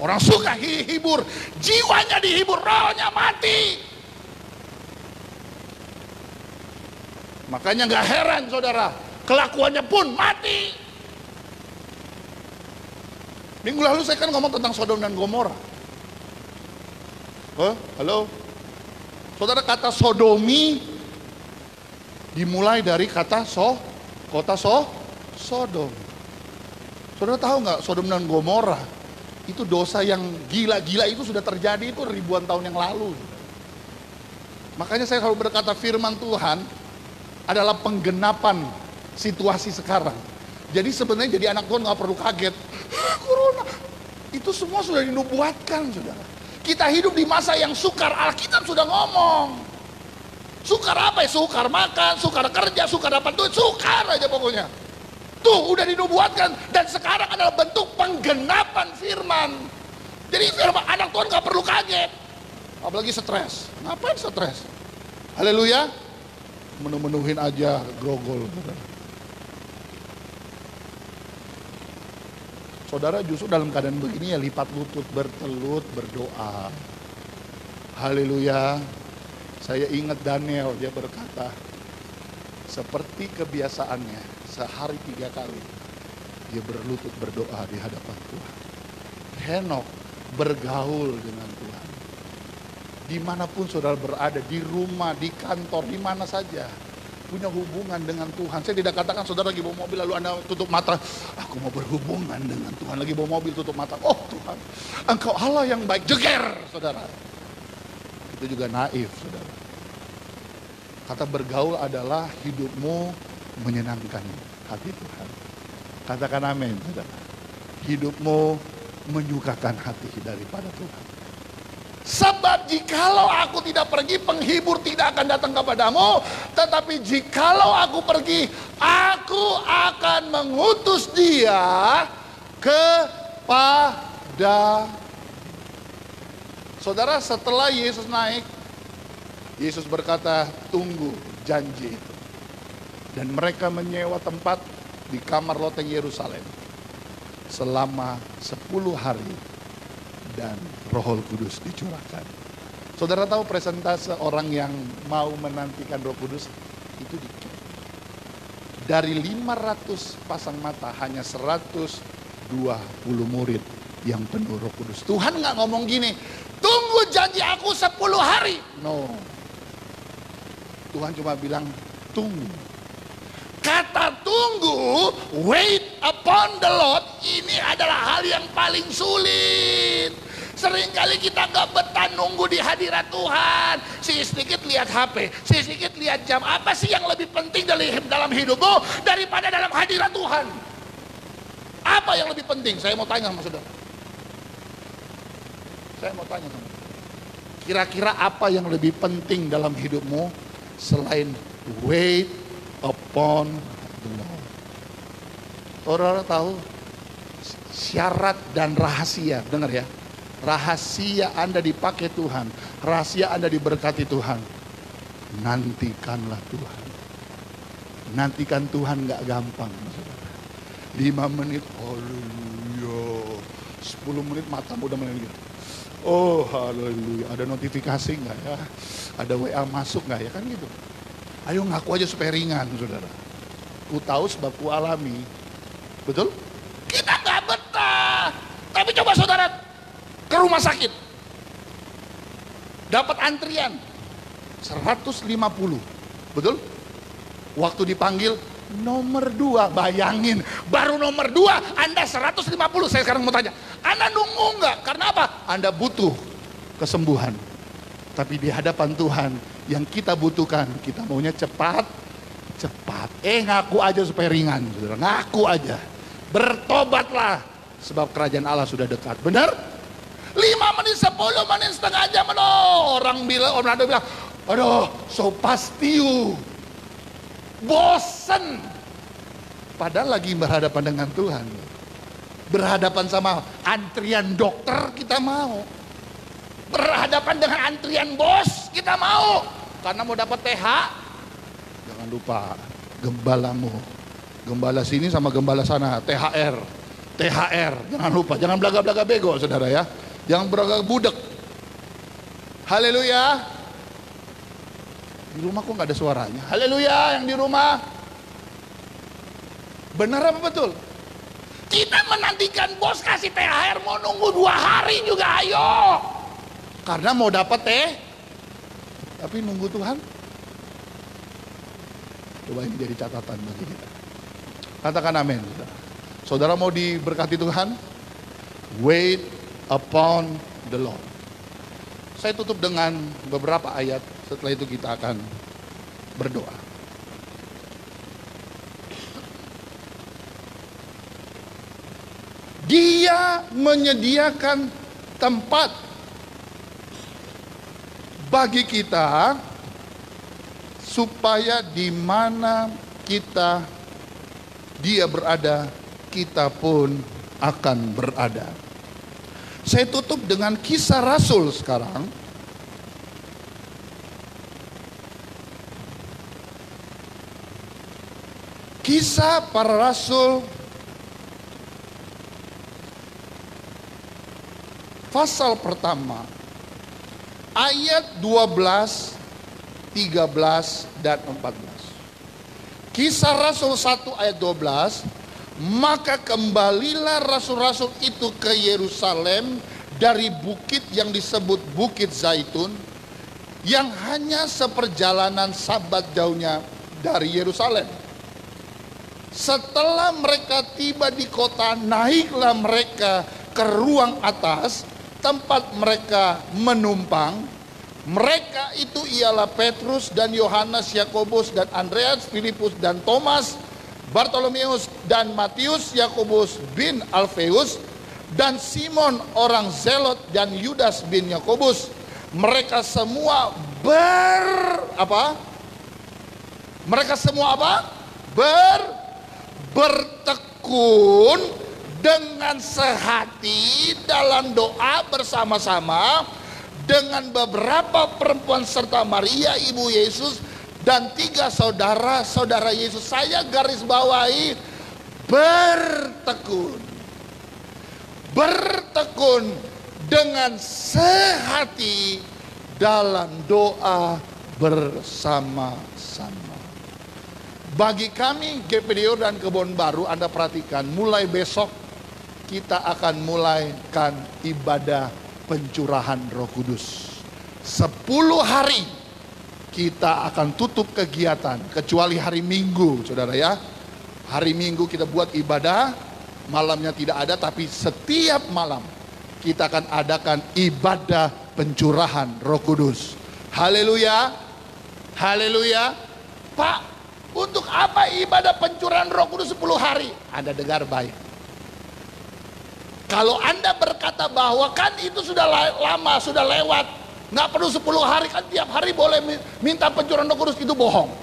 Orang suka hibur, jiwanya dihibur, rohnya mati. Makanya gak heran saudara, kelakuannya pun mati. Minggu lalu saya kan ngomong tentang Sodom dan Gomora. Halo? Saudara, kata sodomi dimulai dari kata kota Sodom. Saudara tahu nggak Sodom dan Gomora itu dosa yang gila-gila itu sudah terjadi itu ribuan tahun yang lalu. Makanya saya selalu berkata firman Tuhan adalah penggenapan situasi sekarang. Jadi sebenarnya jadi anak Tuhan nggak perlu kaget. Corona itu semua sudah dinubuatkan, saudara. Kita hidup di masa yang sukar. Alkitab sudah ngomong. Sukar apa ya? Sukar makan, sukar kerja, sukar dapat duit, sukar aja pokoknya. Tuh udah dinubuatkan, dan sekarang adalah bentuk penggenapan firman. Jadi firman anak Tuhan gak perlu kaget, apalagi stres. Ngapain stres? Haleluya. Menu-menuhin aja grogol. Saudara justru dalam keadaan begini ya lipat lutut, bertelut, berdoa. Haleluya. Saya ingat Daniel, dia berkata, seperti kebiasaannya, sehari 3 kali dia berlutut berdoa di hadapan Tuhan. Henok bergaul dengan Tuhan. Dimanapun saudara berada, di rumah, di kantor, di mana saja, punya hubungan dengan Tuhan. Saya tidak katakan saudara lagi bawa mobil lalu Anda tutup mata, aku mau berhubungan dengan Tuhan. Lagi bawa mobil tutup mata, oh Tuhan, Engkau Allah yang baik, jeger saudara. Itu juga naif saudara. Kata bergaul adalah hidupmu menyenangkan hati Tuhan. Katakan amin saudara. Hidupmu menyukakan hati daripada Tuhan. Sebab jikalau aku tidak pergi, penghibur tidak akan datang kepadamu. Tetapi jikalau aku pergi, aku akan mengutus dia kepada. Saudara, setelah Yesus naik, Yesus berkata, tunggu janji itu. Dan mereka menyewa tempat di kamar loteng Yerusalem selama 10 hari. Dan Roh Kudus dicurahkan. Saudara tahu presentase orang yang mau menantikan Roh Kudus itu dikit. Dari 500 pasang mata hanya 120 murid yang penuh Roh Kudus. Tuhan nggak ngomong gini, tunggu janji aku 10 hari. No. Tuhan cuma bilang tunggu. Kata tunggu, wait upon the Lord, ini adalah hal yang paling sulit. Seringkali kita gak betah nunggu di hadirat Tuhan. Sedikit lihat HP, sedikit lihat jam. Apa sih yang lebih penting dalam hidupmu daripada dalam hadirat Tuhan? Apa yang lebih penting? Saya mau tanya sama saudara. Saya mau tanya sama saudara. Kira-kira apa yang lebih penting dalam hidupmu selain wait upon the Lord? Saudara tahu syarat dan rahasia, dengar ya. Rahasia Anda dipakai Tuhan, rahasia Anda diberkati Tuhan. Nantikanlah Tuhan. Nantikan Tuhan gak gampang. 5 menit, haleluya. 10 menit matamu udah mulai gitu. Oh haleluya, ada notifikasi gak ya? Ada WA masuk gak ya? Kan gitu. Ayo ngaku aja supaya ringan saudara. Ku tahu sebab ku alami. Betul? Kita gak betah. Tapi coba saudara ke rumah sakit, dapat antrian 150, betul? Waktu dipanggil nomor 2, bayangin, baru nomor 2 Anda 150. Saya sekarang mau tanya, Anda nunggu nggak? Karena apa? Anda butuh kesembuhan. Tapi di hadapan Tuhan yang kita butuhkan, kita maunya cepat. Ngaku aja supaya ringan, saudara. Ngaku aja, bertobatlah sebab kerajaan Allah sudah dekat. Benar? 5 menit, 10 menit, setengah jam, orang ada bilang, aduh, so pastiu, bosen. Padahal lagi berhadapan dengan Tuhan, berhadapan sama antrian dokter kita mau, berhadapan dengan antrian bos kita mau, karena mau dapat TH. Jangan lupa gembalamu, gembala sini sama gembala sana, THR, jangan lupa, jangan belaga-belaga bego saudara ya. Jangan beragak budek. Haleluya. Di rumah kok gak ada suaranya? Haleluya yang di rumah. Benar apa betul? Kita menantikan bos kasih THR, mau nunggu 2 hari juga ayo. Karena mau dapat tapi nunggu Tuhan. Coba ini jadi catatan bagi kita. Katakan amin. Saudara mau diberkati Tuhan? Wait upon the Lord. Saya tutup dengan beberapa ayat. Setelah itu kita akan berdoa. Dia menyediakan tempat bagi kita supaya di mana dia berada, kita pun akan berada. Saya tutup dengan Kisah Rasul sekarang. Kisah para Rasul pasal pertama ayat 12, 13 dan 14. Kisah Rasul 1 ayat 12, maka kembalilah rasul-rasul itu ke Yerusalem dari bukit yang disebut Bukit Zaitun, yang hanya seperjalanan sabat jauhnya dari Yerusalem. Setelah mereka tiba di kota, naiklah mereka ke ruang atas, tempat mereka menumpang. Mereka itu ialah Petrus dan Yohanes, Yakobus dan Andreas, Filipus dan Thomas, Bartolomeus dan Matius, Yakobus bin Alfeus, dan Simon orang Zelot dan Yudas bin Yakobus. Mereka semua bertekun dengan sehati dalam doa bersama-sama dengan beberapa perempuan serta Maria ibu Yesus dan 3 saudara-saudara Yesus. Saya garis bawahi bertekun dengan sehati dalam doa bersama-sama. Bagi kami GPDO dan Kebon Baru, Anda perhatikan, mulai besok kita akan mulaikan ibadah pencurahan Roh Kudus. 10 hari kita akan tutup kegiatan, kecuali hari Minggu, saudara ya. Hari Minggu kita buat ibadah, malamnya tidak ada, tapi setiap malam kita akan adakan ibadah pencurahan Roh Kudus. Haleluya, haleluya. Pak, untuk apa ibadah pencurahan Roh Kudus 10 hari? Anda dengar baik. Kalau Anda berkata bahwa kan itu sudah lama, sudah lewat, nggak perlu 10 hari, kan tiap hari boleh minta pencurahan Roh Kudus, itu bohong.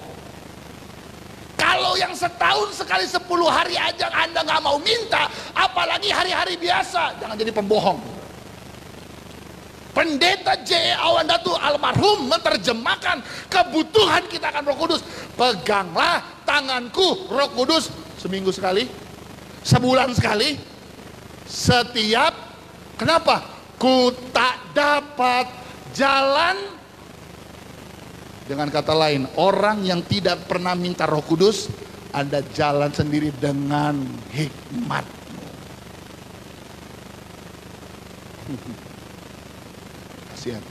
Kalau yang setahun sekali 10 hari aja Anda nggak mau minta, apalagi hari-hari biasa, jangan jadi pembohong. Pendeta J.E. Awandatu almarhum menerjemahkan kebutuhan kita akan Roh Kudus. Peganglah tanganku Roh Kudus seminggu sekali, sebulan sekali, setiap. Kenapa? Ku tak dapat jalan. Dengan kata lain, orang yang tidak pernah minta Roh Kudus, Anda jalan sendiri dengan hikmat. Kasihan.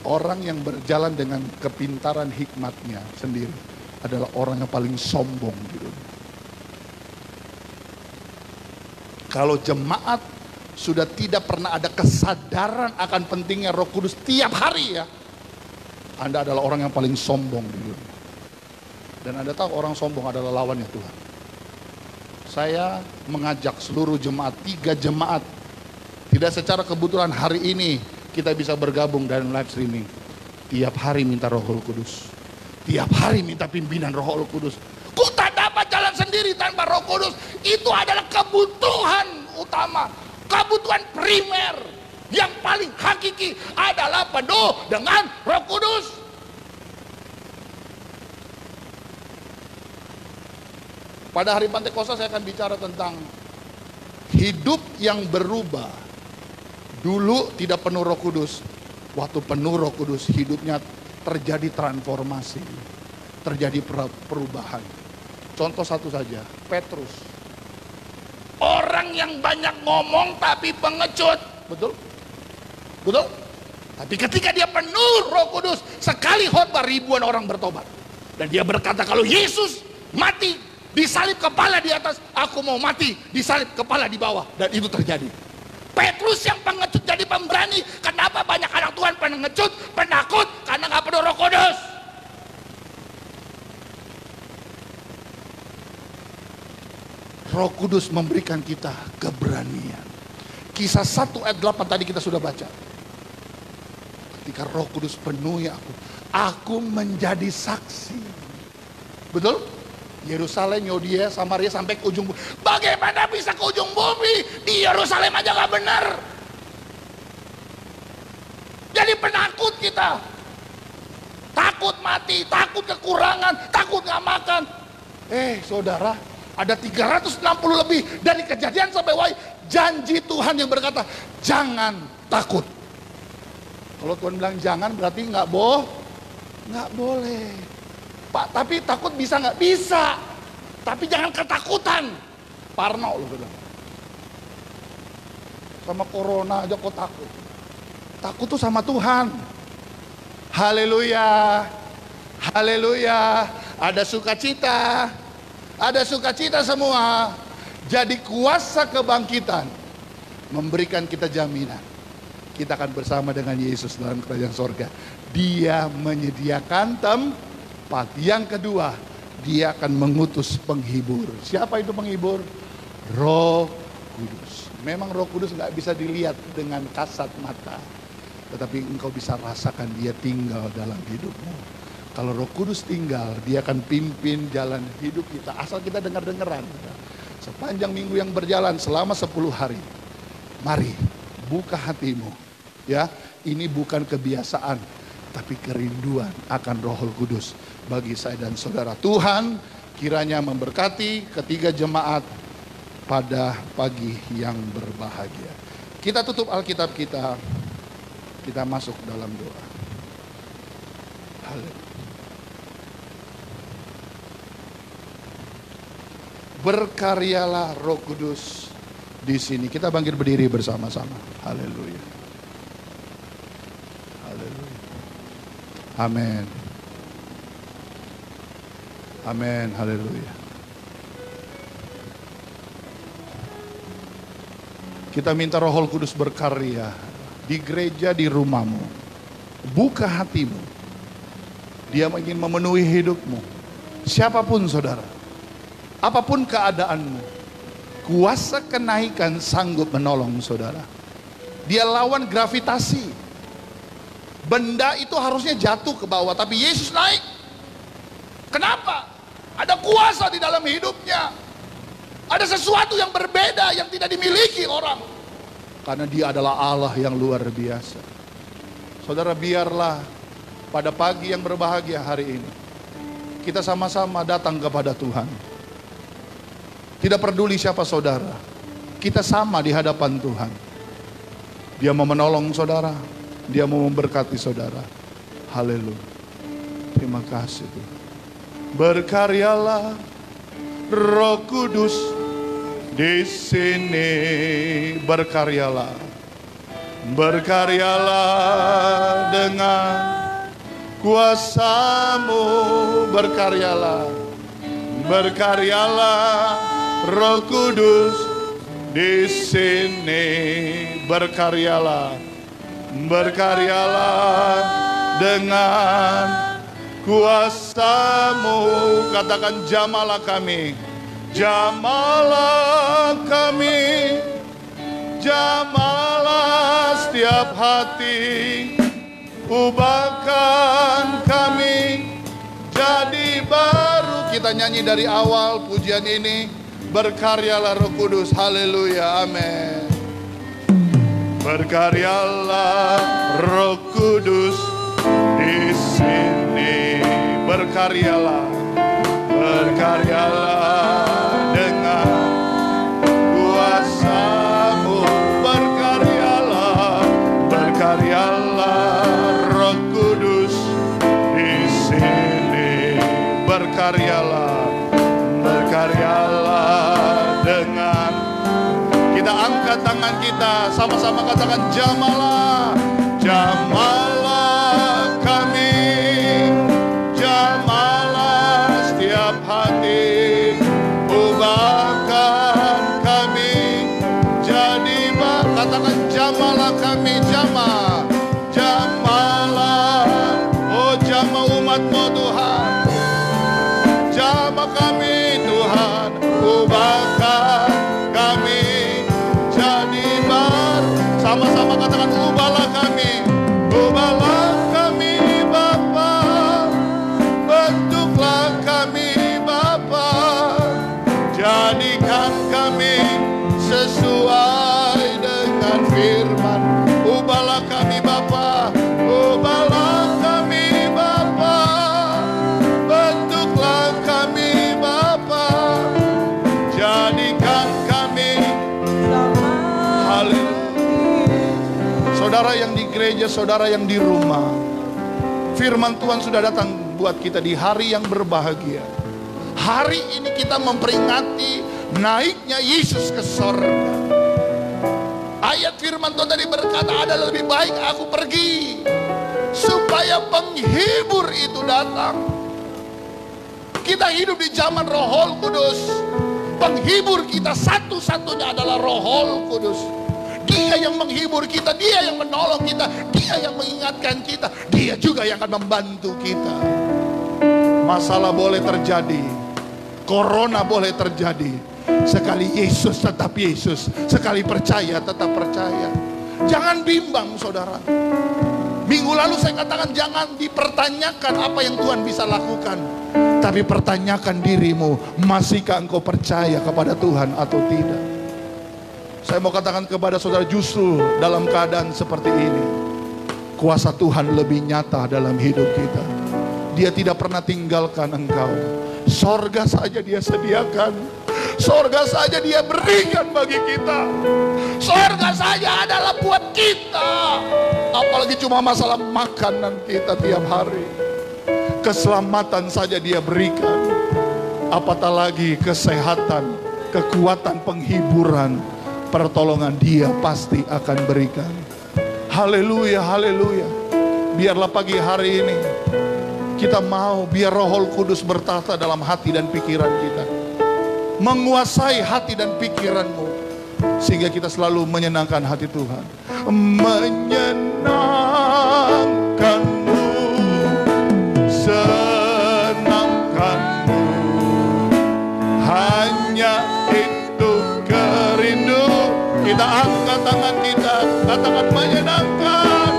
Orang yang berjalan dengan kepintaran hikmatnya sendiri adalah orang yang paling sombong di dunia. Kalau jemaat sudah tidak pernah ada kesadaran akan pentingnya Roh Kudus tiap hari ya, Anda adalah orang yang paling sombong di dunia. Dan Anda tahu orang sombong adalah lawannya Tuhan. Saya mengajak seluruh jemaat, 3 jemaat, tidak secara kebetulan hari ini kita bisa bergabung dalam live streaming. Tiap hari minta Roh Kudus. Tiap hari minta pimpinan Roh Kudus. Ku tak dapat jalan sendiri tanpa Roh Kudus. Itu adalah kebutuhan utama, kebutuhan primer. Yang paling hakiki adalah penuh dengan Roh Kudus. Pada hari Pantekosta saya akan bicara tentang hidup yang berubah. Dulu tidak penuh Roh Kudus. Waktu penuh Roh Kudus, hidupnya terjadi transformasi, terjadi perubahan. Contoh satu saja, Petrus. Orang yang banyak ngomong tapi pengecut. Betul? Betul? Tapi ketika dia penuh Roh Kudus, sekali khotbah ribuan orang bertobat. Dan dia berkata, kalau Yesus mati disalib kepala di atas, aku mau mati disalib kepala di bawah. Dan itu terjadi. Petrus yang pengecut jadi pemberani. Kenapa banyak anak Tuhan pengecut, penakut? Karena gak penuh Roh Kudus. Roh Kudus memberikan kita keberanian. Kisah 1 ayat 8 tadi kita sudah baca. Ketika Roh Kudus penuhi aku, aku menjadi saksi. Betul? Yerusalem, Yudea, Samaria sampai ke ujung bumi. Bagaimana bisa ke ujung bumi? Di Yerusalem aja gak benar. Jadi penakut kita. Takut mati, takut kekurangan, takut gak makan. Saudara, ada 360 lebih dari Kejadian sampai Wahyu. Janji Tuhan yang berkata, jangan takut. Kalau Tuhan bilang jangan berarti nggak boleh. Pak, tapi takut bisa nggak? Bisa. Tapi jangan ketakutan. Parno loh bilang. Sama corona aja kok takut. Takut tuh sama Tuhan. Haleluya. Haleluya. Ada sukacita. Ada sukacita semua. Jadi kuasa kebangkitan memberikan kita jaminan. Kita akan bersama dengan Yesus dalam kerajaan sorga. Dia menyediakan tempat. Yang kedua, dia akan mengutus penghibur. Siapa itu penghibur? Roh Kudus. Memang Roh Kudus nggak bisa dilihat dengan kasat mata, tetapi engkau bisa rasakan dia tinggal dalam hidupmu. Kalau Roh Kudus tinggal, dia akan pimpin jalan hidup kita. Asal kita dengar-dengaran. Sepanjang minggu yang berjalan selama 10 hari. Mari, buka hatimu. Ya, ini bukan kebiasaan, tapi kerinduan akan Roh Kudus bagi saya dan saudara. Tuhan kiranya memberkati ketiga jemaat pada pagi yang berbahagia. Kita tutup Alkitab kita masuk dalam doa. Haleluya. Berkaryalah Roh Kudus di sini. Kita bangkit berdiri bersama-sama. Haleluya. Haleluya. Amin. Amin. Haleluya. Kita minta Roh Kudus berkarya di gereja, di rumahmu. Buka hatimu. Dia ingin memenuhi hidupmu. Siapapun saudara, apapun keadaanmu, kuasa kenaikan sanggup menolong saudara. Dia lawan gravitasi. Benda itu harusnya jatuh ke bawah, tapi Yesus naik. Kenapa? Ada kuasa di dalam hidupnya. Ada sesuatu yang berbeda yang tidak dimiliki orang. Karena dia adalah Allah yang luar biasa. Saudara, biarlah pada pagi yang berbahagia hari ini, kita sama-sama datang kepada Tuhan. Tidak peduli siapa saudara, kita sama di hadapan Tuhan. Dia mau menolong saudara, dia mau memberkati saudara. Haleluya. Terima kasih Tuhan. Berkaryalah Roh Kudus di sini. Berkaryalah, berkaryalah dengan kuasa-Mu. Berkaryalah, berkaryalah Roh Kudus di sini. Berkaryalah, berkaryalah dengan kuasa-Mu. Katakan, jamalah kami, jamalah kami, jamalah setiap hati, ubahkan kami jadi baru. Kita nyanyi dari awal pujian ini. Berkaryalah Roh Kudus. Haleluya, amin. Berkaryalah Roh Kudus di sini. Berkaryalah, berkaryalah dengan kuasa-Mu. Berkaryalah, berkaryalah Roh Kudus di sini. Berkaryalah, berkaryalah dengan. Kita angkat tangan kita, sama-sama katakan, jamalah, jamalah kami, jamalah setiap hati, ubahkan kami jadi katakan, jamalah kami, jamah, jamalah, oh jamah umat-Mu Tuhan, jamah kami Tuhan, ubahkan kami jadi baru. Sama-sama katakan, ubahlah kami, ubahlah kami Bapa, firman. Ubahlah kami Bapa, ubahlah kami Bapa, bentuklah kami Bapa, jadikan kami. Haleluya. Saudara yang di gereja, saudara yang di rumah, firman Tuhan sudah datang buat kita di hari yang berbahagia. Hari ini kita memperingati naiknya Yesus ke sorga. Ayat firman Tuhan tadi berkata, adalah lebih baik aku pergi supaya penghibur itu datang. Kita hidup di zaman Roh Kudus. Penghibur kita satu-satunya adalah Roh Kudus. Dia yang menghibur kita, dia yang menolong kita, dia yang mengingatkan kita, dia juga yang akan membantu kita. Masalah boleh terjadi, corona boleh terjadi, sekali Yesus tetap Yesus, sekali percaya tetap percaya. Jangan bimbang saudara. Minggu lalu saya katakan jangan dipertanyakan apa yang Tuhan bisa lakukan, tapi pertanyakan dirimu, masihkah engkau percaya kepada Tuhan atau tidak. Saya mau katakan kepada saudara, justru dalam keadaan seperti ini, kuasa Tuhan lebih nyata dalam hidup kita. Dia tidak pernah tinggalkan engkau. Sorga saja dia sediakan, sorga saja dia berikan bagi kita. Sorga saja adalah buat kita. Apalagi cuma masalah makanan kita tiap hari. Keselamatan saja dia berikan, apatah lagi kesehatan, kekuatan, penghiburan, pertolongan dia pasti akan berikan. Haleluya, haleluya. Biarlah pagi hari ini kita mau biar Roh Kudus bertata dalam hati dan pikiran kita, menguasai hati dan pikiranmu, sehingga kita selalu menyenangkan hati Tuhan. Menyenangkanmu, senangkanmu, hanya itu kerindu. Kita angkat tangan kita, katakan menyenangkan.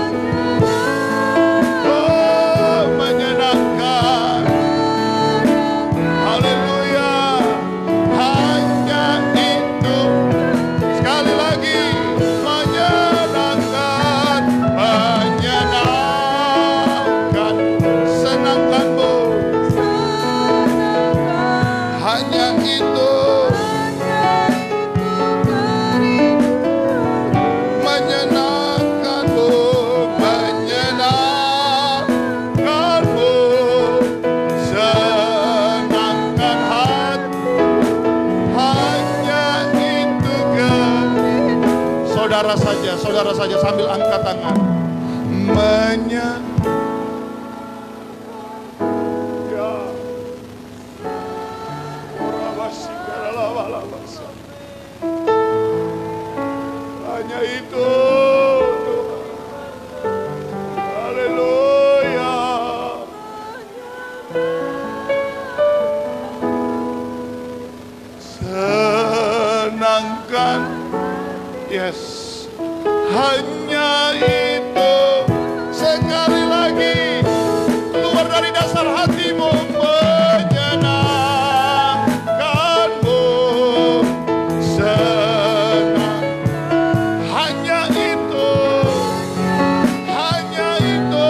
Saudara saja sambil angkat tangan. Hanya itu Tuhan. Haleluya. Senangkan, yes, hanya itu. Sekali lagi keluar dari dasar hatimu, menyenangkanmu, senang. Hanya itu, hanya itu,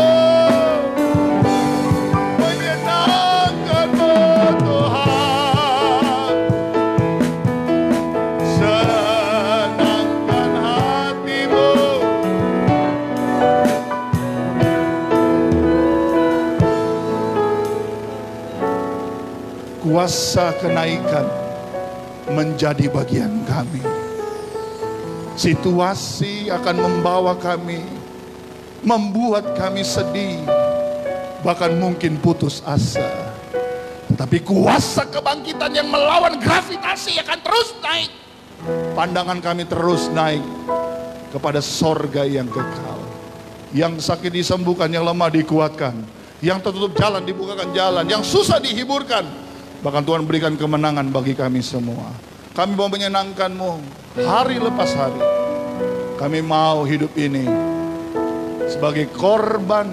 menyenangkanmu Tuhan, senangkan hatimu. Kuasa kenaikan menjadi bagian kami. Situasi akan membawa kami, membuat kami sedih, bahkan mungkin putus asa. Tetapi kuasa kebangkitan yang melawan gravitasi akan terus naik. Pandangan kami terus naik kepada sorga yang kekal. Yang sakit disembuhkan, yang lemah dikuatkan, yang tertutup jalan dibukakan jalan, yang susah dihiburkan. Bahkan Tuhan berikan kemenangan bagi kami semua. Kami mau menyenangkan-Mu hari lepas hari. Kami mau hidup ini sebagai korban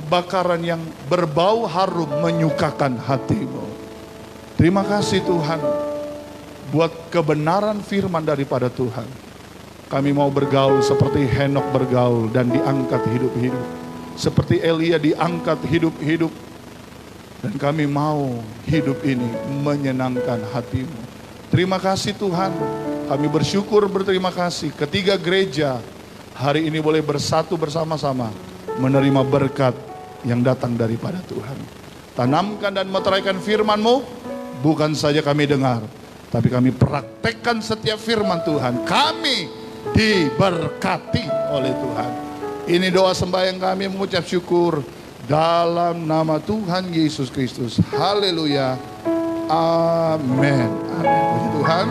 bakaran yang berbau harum menyukakan hati-Mu. Terima kasih Tuhan buat kebenaran firman daripada Tuhan. Kami mau bergaul seperti Henok bergaul dan diangkat hidup-hidup. Seperti Elia diangkat hidup-hidup. Dan kami mau hidup ini menyenangkan hati-Mu. Terima kasih Tuhan. Kami bersyukur berterima kasih. Ketiga gereja hari ini boleh bersatu bersama-sama menerima berkat yang datang daripada Tuhan. Tanamkan dan meteraikan firman-Mu. Bukan saja kami dengar, tapi kami praktekkan setiap firman Tuhan. Kami diberkati oleh Tuhan. Ini doa sembahyang kami mengucap syukur dalam nama Tuhan Yesus Kristus. Haleluya. Amin. Amin. Puji Tuhan.